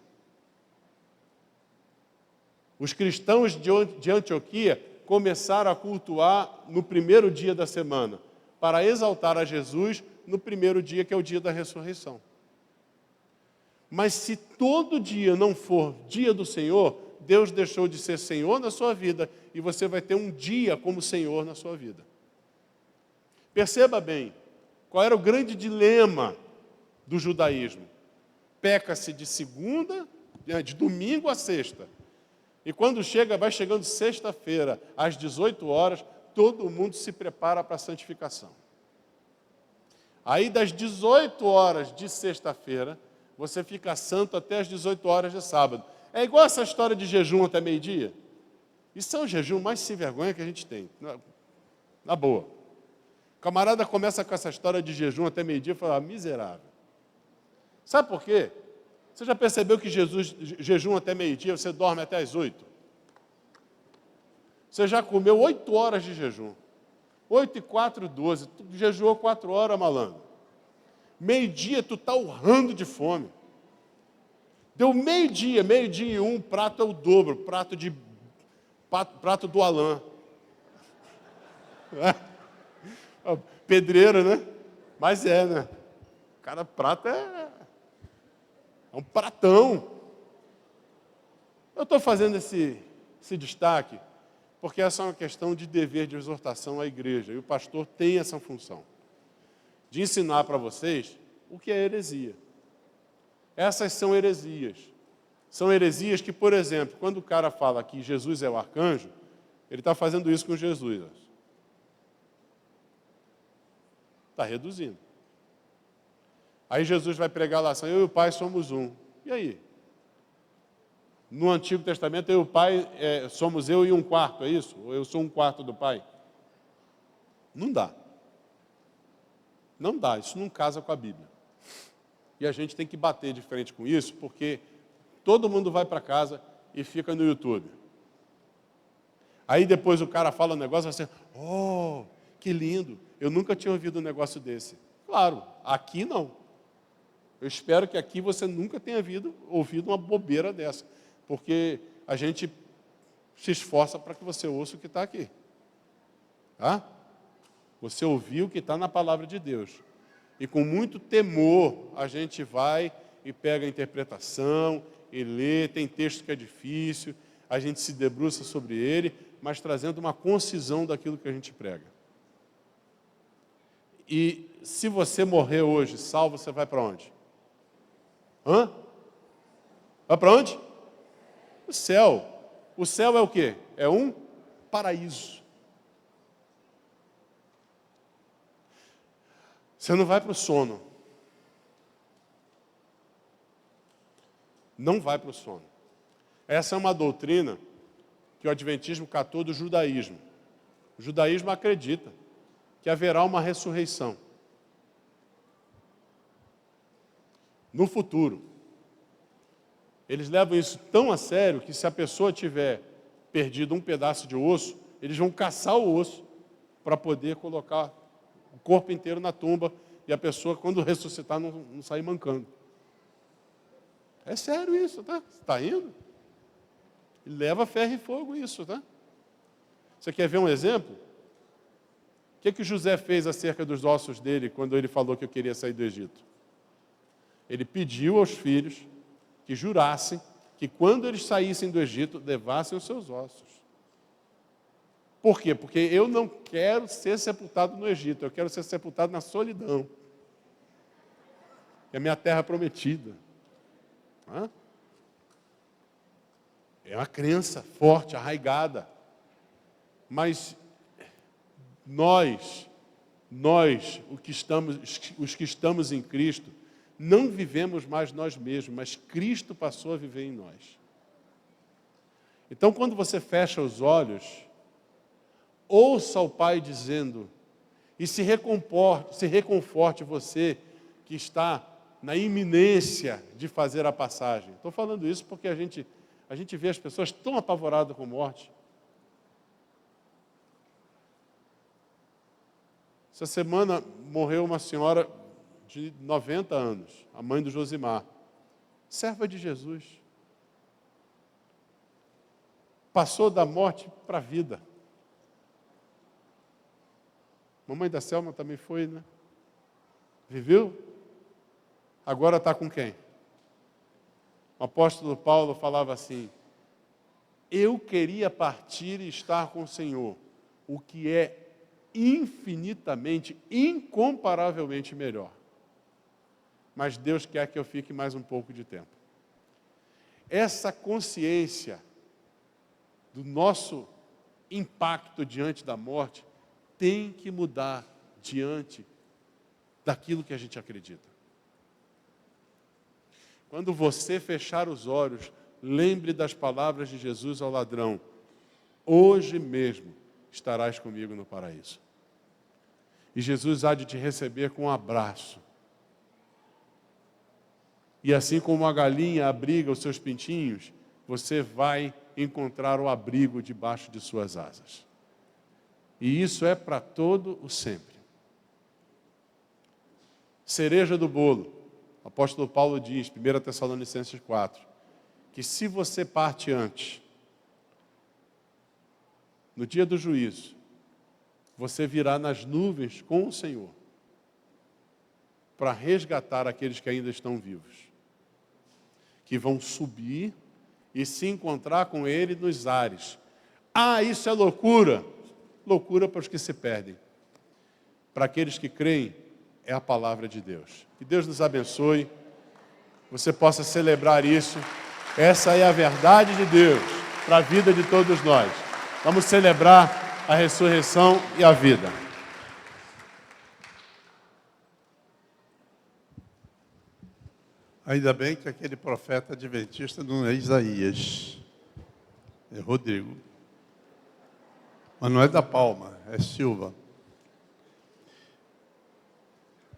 Os cristãos de Antioquia começaram a cultuar no primeiro dia da semana, para exaltar a Jesus no primeiro dia, que é o dia da ressurreição. Mas se todo dia não for dia do Senhor, Deus deixou de ser Senhor na sua vida e você vai ter um dia como Senhor na sua vida. Perceba bem, qual era o grande dilema do judaísmo? Peca-se de domingo a sexta. E quando vai chegando sexta-feira, às 18 horas, todo mundo se prepara para a santificação. Aí, das 18 horas de sexta-feira, você fica santo até as 18 horas de sábado. É igual essa história de jejum até meio-dia. Isso é o jejum mais sem vergonha que a gente tem. Na boa. O camarada começa com essa história de jejum até meio-dia e fala, miserável. Sabe por quê? Você já percebeu que jejum até meio-dia, você dorme até as 8? Você já comeu 8 horas de jejum. 8 e 4, 12. Tu jejuou 4 horas, malandro. Meio-dia, tu está urrando de fome. Deu meio-dia e 1, prato é o dobro, prato do Alain. Pedreiro, né? Mas né? Cada prato é um pratão. Eu estou fazendo esse destaque porque essa é uma questão de dever de exortação à igreja, e o pastor tem essa função de ensinar para vocês o que é heresia. Essas são heresias. São heresias que, por exemplo, quando o cara fala que Jesus é o arcanjo, ele está fazendo isso com Jesus. Está reduzindo. Aí Jesus vai pregar lá, eu e o Pai somos um. E aí? No Antigo Testamento, eu e o Pai somos eu e 1/4, é isso? Ou eu sou 1/4 do Pai? Não dá. Não dá, isso não casa com a Bíblia. E a gente tem que bater de frente com isso, porque todo mundo vai para casa e fica no YouTube. Aí depois o cara fala um negócio assim, oh, que lindo, eu nunca tinha ouvido um negócio desse. Claro, aqui não. Eu espero que aqui você nunca tenha ouvido uma bobeira dessa, porque a gente se esforça para que você ouça o que está aqui. Tá? Você ouviu o que está na palavra de Deus. E com muito temor, a gente vai e pega a interpretação, e lê, tem texto que é difícil, a gente se debruça sobre ele, mas trazendo uma concisão daquilo que a gente prega. E se você morrer hoje salvo, você vai para onde? Vai para onde? O céu. O céu é o quê? É um paraíso. Você não vai para o sono. Não vai para o sono. Essa é uma doutrina que o Adventismo catou do judaísmo. O judaísmo acredita que haverá uma ressurreição no futuro. Eles levam isso tão a sério que se a pessoa tiver perdido um pedaço de osso, eles vão caçar o osso para poder colocar o corpo inteiro na tumba e a pessoa, quando ressuscitar, não sair mancando. É sério isso, tá? Você está indo? Leva ferro e fogo isso, tá? Você quer ver um exemplo? O que José fez acerca dos ossos dele quando ele falou que eu queria sair do Egito? Ele pediu aos filhos que jurassem que quando eles saíssem do Egito, levassem os seus ossos. Por quê? Porque eu não quero ser sepultado no Egito, eu quero ser sepultado na solidão. É a minha terra prometida. É uma crença forte, arraigada. Mas nós, os que estamos em Cristo, não vivemos mais nós mesmos, mas Cristo passou a viver em nós. Então, quando você fecha os olhos, ouça o Pai dizendo, e se reconforte você que está na iminência de fazer a passagem. Estou falando isso porque a gente vê as pessoas tão apavoradas com morte. Essa semana morreu uma senhora de 90 anos, a mãe do Josimar, serva de Jesus. Passou da morte para a vida. Mamãe da Selma também foi, né? Viveu? Agora está com quem? O apóstolo Paulo falava assim, eu queria partir e estar com o Senhor, o que é infinitamente, incomparavelmente melhor. Mas Deus quer que eu fique mais um pouco de tempo. Essa consciência do nosso impacto diante da morte tem que mudar diante daquilo que a gente acredita. Quando você fechar os olhos, lembre das palavras de Jesus ao ladrão. Hoje mesmo estarás comigo no paraíso. E Jesus há de te receber com um abraço. E assim como a galinha abriga os seus pintinhos, você vai encontrar o abrigo debaixo de suas asas. E isso é para todo o sempre. Cereja do bolo. O apóstolo Paulo diz, 1 Tessalonicenses 4, que se você parte antes, no dia do juízo, você virá nas nuvens com o Senhor, para resgatar aqueles que ainda estão vivos, que vão subir e se encontrar com Ele nos ares. Ah, isso é loucura! Loucura para os que se perdem. Para aqueles que creem, é a palavra de Deus. Que Deus nos abençoe, você possa celebrar isso. Essa é a verdade de Deus para a vida de todos nós. Vamos celebrar a ressurreição e a vida. Ainda bem que aquele profeta adventista não é Isaías, é Rodrigo. Mas não é da Palma, é Silva.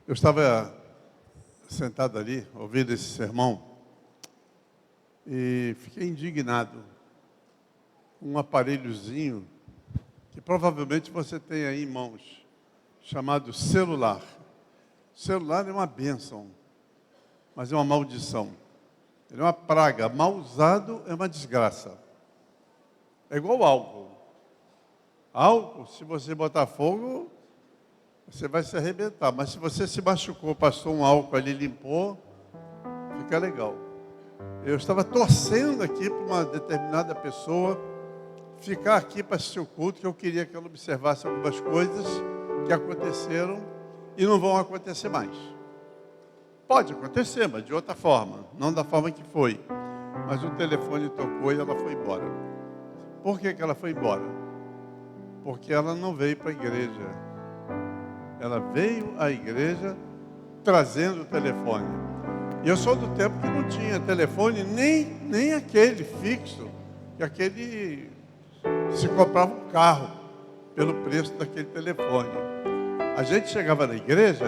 Eu estava sentado ali, ouvindo esse sermão, e fiquei indignado. Um aparelhozinho, que provavelmente você tem aí em mãos, chamado celular. O celular é uma bênção, mas é uma maldição. Ele é uma praga. Mal usado é uma desgraça. É igual álcool. Álcool, se você botar fogo, você vai se arrebentar. Mas se você se machucou, passou um álcool ali, limpou, fica legal. Eu estava torcendo aqui para uma determinada pessoa ficar aqui para assistir o culto, que eu queria que ela observasse algumas coisas que aconteceram e não vão acontecer mais. Pode acontecer, mas de outra forma, não da forma que foi. Mas o telefone tocou e ela foi embora. Por que ela foi embora? Porque ela não veio para a igreja. Ela veio à igreja trazendo o telefone. E eu sou do tempo que não tinha telefone, nem aquele fixo, que aquele se comprava um carro pelo preço daquele telefone. A gente chegava na igreja,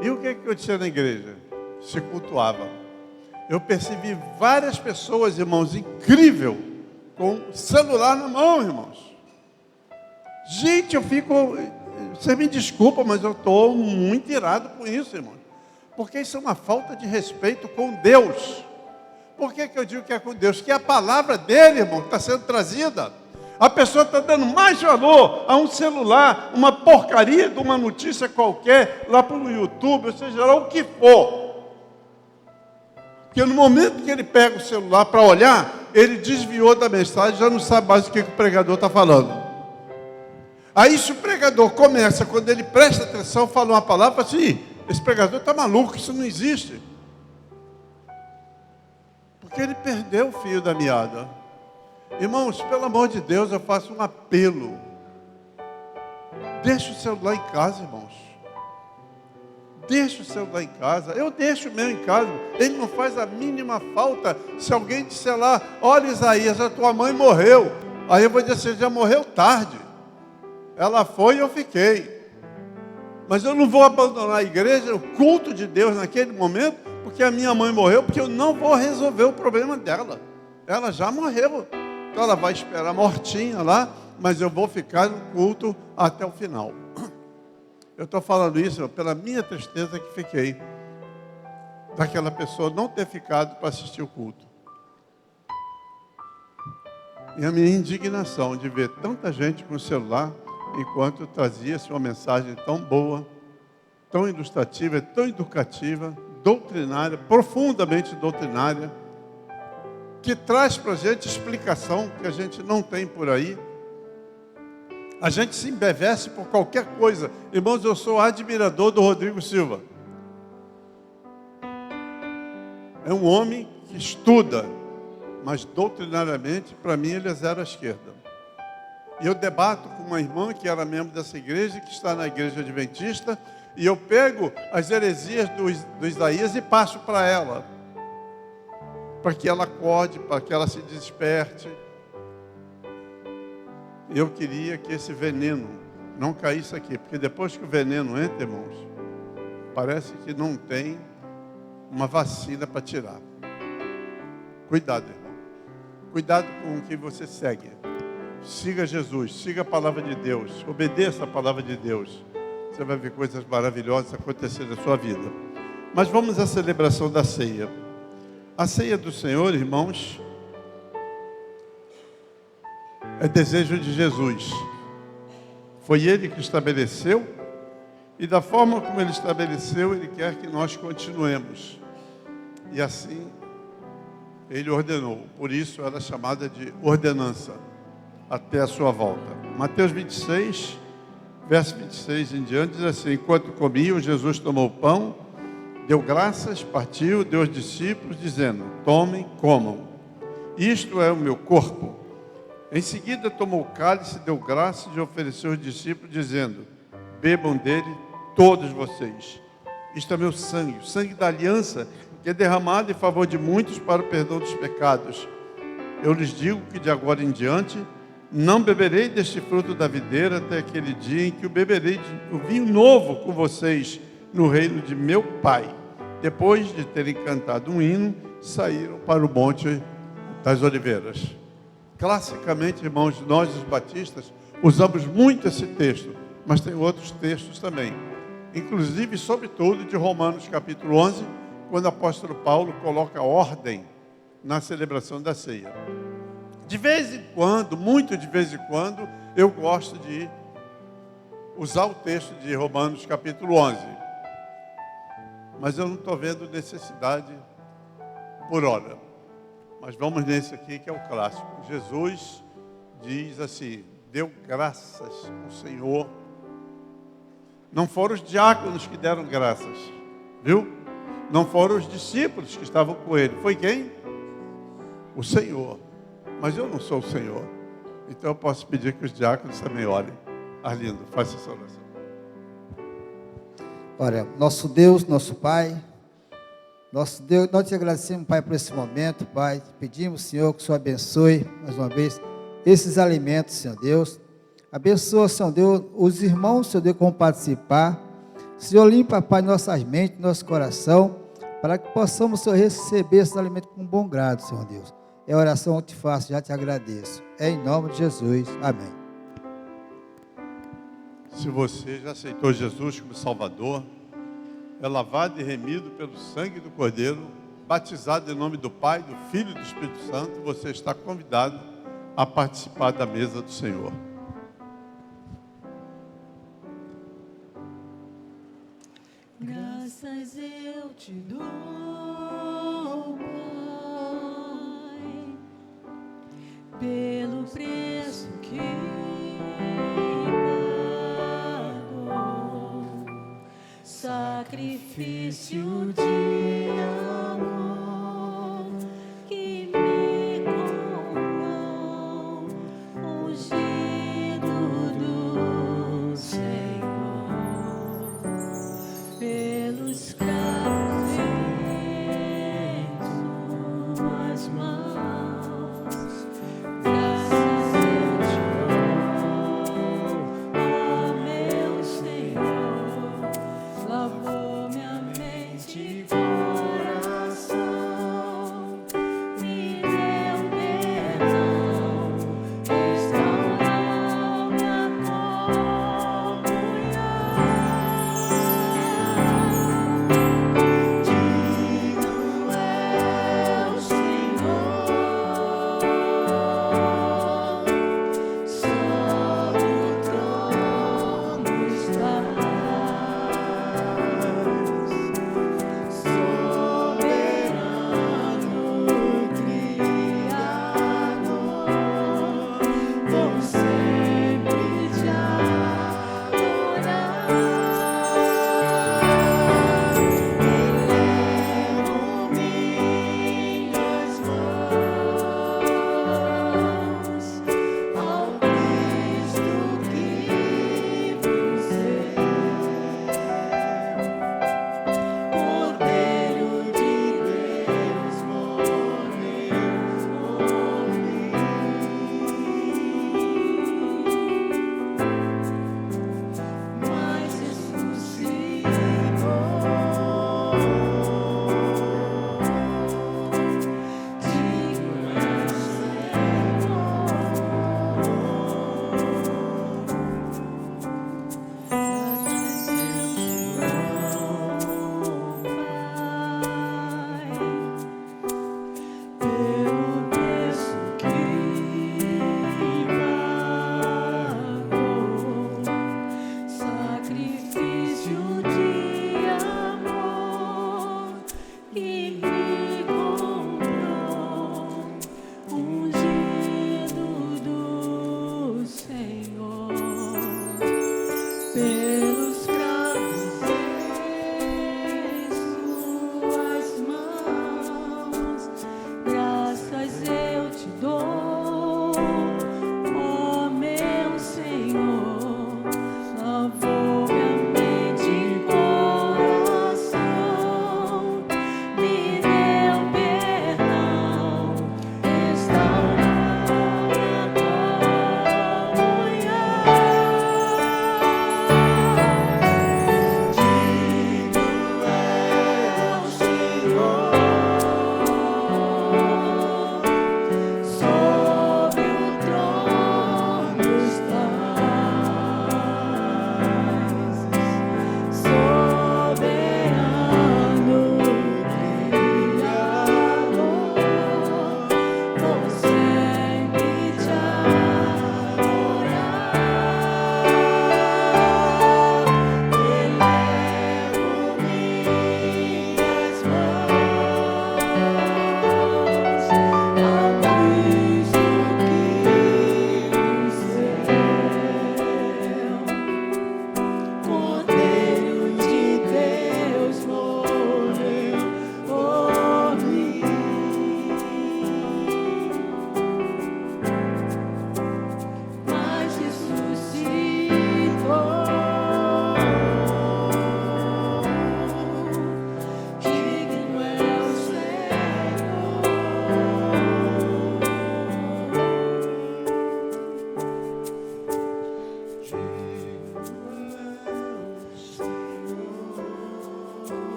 e o que acontecia na igreja? Se cultuava. Eu percebi várias pessoas, irmãos, incrível, com celular na mão, irmãos. Gente, eu fico... Você me desculpa, mas eu estou muito irado com isso, irmão. Porque isso é uma falta de respeito com Deus. Por que eu digo que é com Deus? Que a palavra dele, irmão, está sendo trazida. A pessoa está dando mais valor a um celular, uma porcaria de uma notícia qualquer, lá para o YouTube, ou seja, lá o que for. Porque no momento que ele pega o celular para olhar, ele desviou da mensagem, já não sabe mais o que o pregador está falando. Aí se o pregador começa, quando ele presta atenção, fala uma palavra assim, esse pregador está maluco, isso não existe. Porque ele perdeu o fio da meada. Irmãos, pelo amor de Deus, eu faço um apelo. Deixa o celular em casa, irmãos. Deixa o celular em casa. Eu deixo o meu em casa. Ele não faz a mínima falta. Se alguém disser lá, olha Isaías, a tua mãe morreu. Aí eu vou dizer, você já morreu tarde. Ela foi e eu fiquei. Mas eu não vou abandonar a igreja, o culto de Deus naquele momento, porque a minha mãe morreu, porque eu não vou resolver o problema dela. Ela já morreu. Então ela vai esperar mortinha lá, mas eu vou ficar no culto até o final. Eu estou falando isso pela minha tristeza que fiquei daquela pessoa não ter ficado para assistir o culto. E a minha indignação de ver tanta gente com o celular, enquanto trazia-se uma mensagem tão boa, tão ilustrativa, tão educativa, doutrinária, profundamente doutrinária, que traz para a gente explicação que a gente não tem por aí. A gente se embevece por qualquer coisa. Irmãos, eu sou admirador do Rodrigo Silva. É um homem que estuda, mas doutrinariamente, para mim, ele é zero à esquerda. E eu debato com uma irmã que era membro dessa igreja, que está na igreja adventista, e eu pego as heresias do Isaías e passo para ela, para que ela acorde, para que ela se desperte. Eu queria que esse veneno não caísse aqui, porque depois que o veneno entra, irmãos, parece que não tem uma vacina para tirar. Cuidado, irmão. Cuidado com o que você segue. Siga Jesus, siga a palavra de Deus, obedeça a palavra de Deus. Você vai ver coisas maravilhosas acontecer na sua vida. Mas vamos à celebração da ceia. A ceia do Senhor, irmãos, é desejo de Jesus. Foi Ele que estabeleceu, e da forma como Ele estabeleceu, Ele quer que nós continuemos. E assim, Ele ordenou. Por isso, ela é chamada de ordenança, até a sua volta. Mateus 26, verso 26 em diante, diz assim: enquanto comiam, Jesus tomou o pão, deu graças, partiu, deu aos discípulos, dizendo: tomem, comam. Isto é o meu corpo. Em seguida tomou o cálice, deu graças e ofereceu aos discípulos, dizendo: bebam dele todos vocês. Isto é meu sangue, o sangue da aliança, que é derramado em favor de muitos para o perdão dos pecados. Eu lhes digo que de agora em diante não beberei deste fruto da videira até aquele dia em que o beberei o vinho novo com vocês no reino de meu Pai. Depois de terem cantado um hino, saíram para o Monte das Oliveiras. Classicamente, irmãos, nós os batistas usamos muito esse texto, mas tem outros textos também. Inclusive, sobretudo, de Romanos capítulo 11, quando o apóstolo Paulo coloca ordem na celebração da ceia. De vez em quando, muito de vez em quando, eu gosto de usar o texto de Romanos capítulo 11. Mas eu não estou vendo necessidade por hora. Mas vamos nesse aqui que é o clássico. Jesus diz assim, deu graças ao Senhor. Não foram os diáconos que deram graças, viu? Não foram os discípulos que estavam com ele. Foi quem? O Senhor. Mas eu não sou o Senhor. Então eu posso pedir que os diáconos também olhem. Arlindo, faça essa oração. Olha, nosso Deus, nosso Pai, nosso Deus, nós te agradecemos, Pai, por esse momento, Pai. Pedimos, Senhor, que o Senhor abençoe, mais uma vez, esses alimentos, Senhor Deus. Abençoa, Senhor Deus, os irmãos, Senhor Deus, como participar. Senhor, limpa, Pai, nossas mentes, nosso coração, para que possamos, Senhor, receber esses alimentos com bom grado, Senhor Deus. É a oração que eu te faço, já te agradeço. É em nome de Jesus. Amém. Se você já aceitou Jesus como Salvador, é lavado e remido pelo sangue do Cordeiro, batizado em nome do Pai, do Filho e do Espírito Santo, você está convidado a participar da mesa do Senhor. Graças eu te dou, Pai, pelo preço que pagou, sacrifício de amor que me comprou, ungido do Senhor. Pelos cravos em tuas mãos, graças eu te dou, ó meu Senhor, lavou minha mente e coração.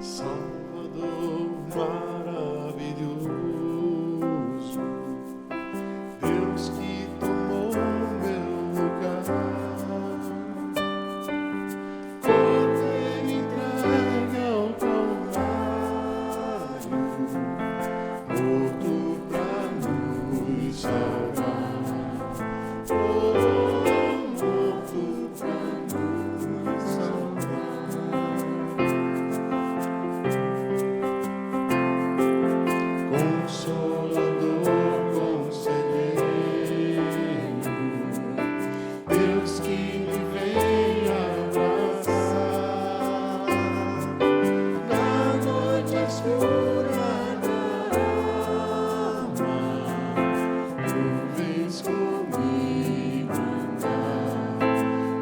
Salvador maravilhoso, Deus que tomou meu lugar, Cordeiro entregue ao Calvário, morto pra nos salvar, morto pra nos salvar. Consolador, conselheiro, Deus que me vem abraçar na noite escura da alma, tu vens comigo andar,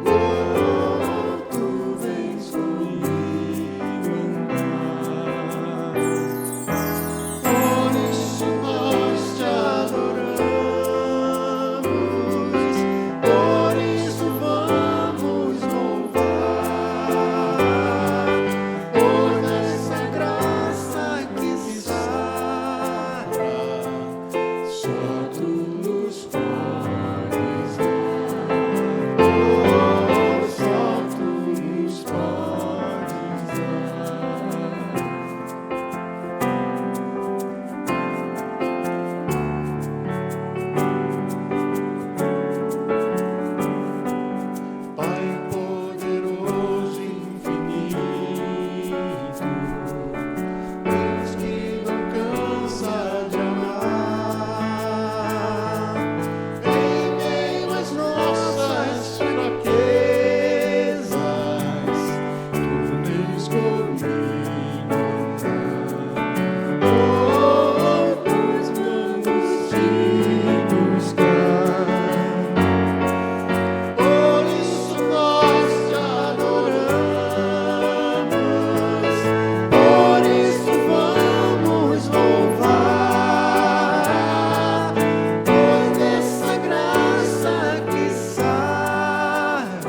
oh, tu vens comigo andar. Por isso nós te adoramos, por isso vamos louvar, por essa graça que sara, só tu nos podes dar, oh, só tu nos podes dar. Pai poderoso infinito, Deus que não cansa de amar, em meio às nossas fraquezas, tu vens comigo andar, oh, nós vamos te buscar. Por isso nós te adoramos, por isso vamos louvar, pois dessa graça que sara,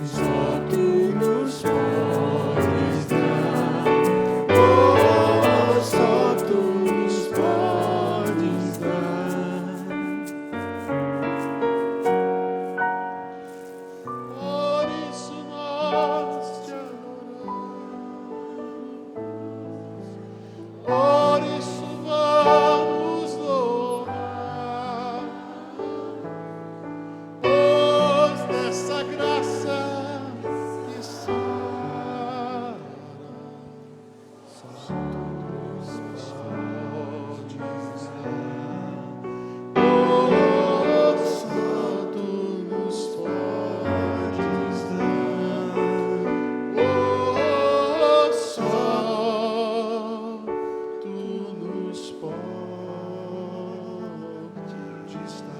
só tu nos podes dar, oh, só tu nos podes dar. Por isso nós te adoramos, por isso vamos louvar, pois dessa graça que sara, só tu nos podes dar, oh, só tu nos podes dar, oh, só tu nos podes dar.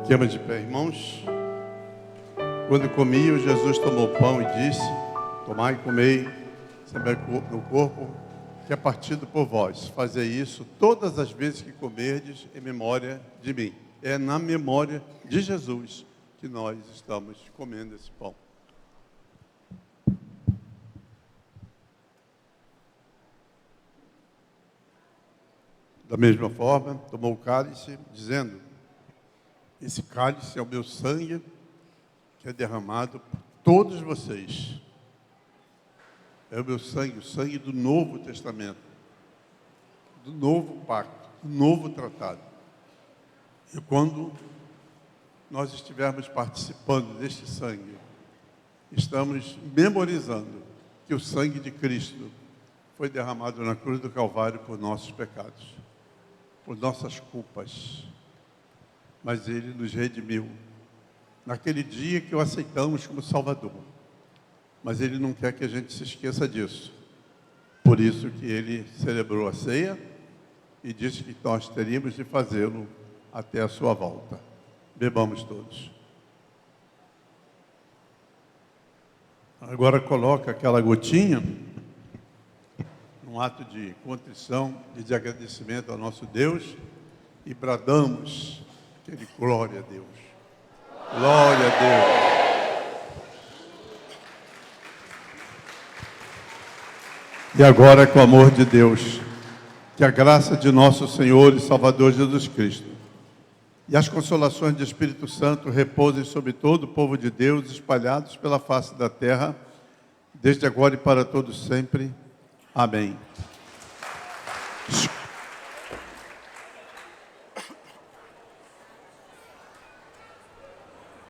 Fiquemos de pé, irmãos. Quando comiam, Jesus tomou o pão e disse: tomai e comei, sempre no corpo que é partido por vós. Fazei isso todas as vezes que comerdes em memória de mim. É na memória de Jesus que nós estamos comendo esse pão. Da mesma forma, tomou o cálice, dizendo: esse cálice é o meu sangue, que é derramado por todos vocês. É o meu sangue, o sangue do Novo Testamento, do novo pacto, do novo tratado. E quando nós estivermos participando deste sangue, estamos memorizando que o sangue de Cristo foi derramado na cruz do Calvário por nossos pecados, por nossas culpas. Mas Ele nos redimiu naquele dia que o aceitamos como Salvador. Mas Ele não quer que a gente se esqueça disso. Por isso que Ele celebrou a ceia e disse que nós teríamos de fazê-lo até a sua volta. Bebamos todos. Agora coloca aquela gotinha, num ato de contrição e de agradecimento ao nosso Deus, e bradamos aquele glória a Deus. Glória a Deus. E agora, com o amor de Deus, que a graça de nosso Senhor e Salvador Jesus Cristo e as consolações do Espírito Santo repousem sobre todo o povo de Deus, espalhados pela face da terra, desde agora e para todos sempre. Amém.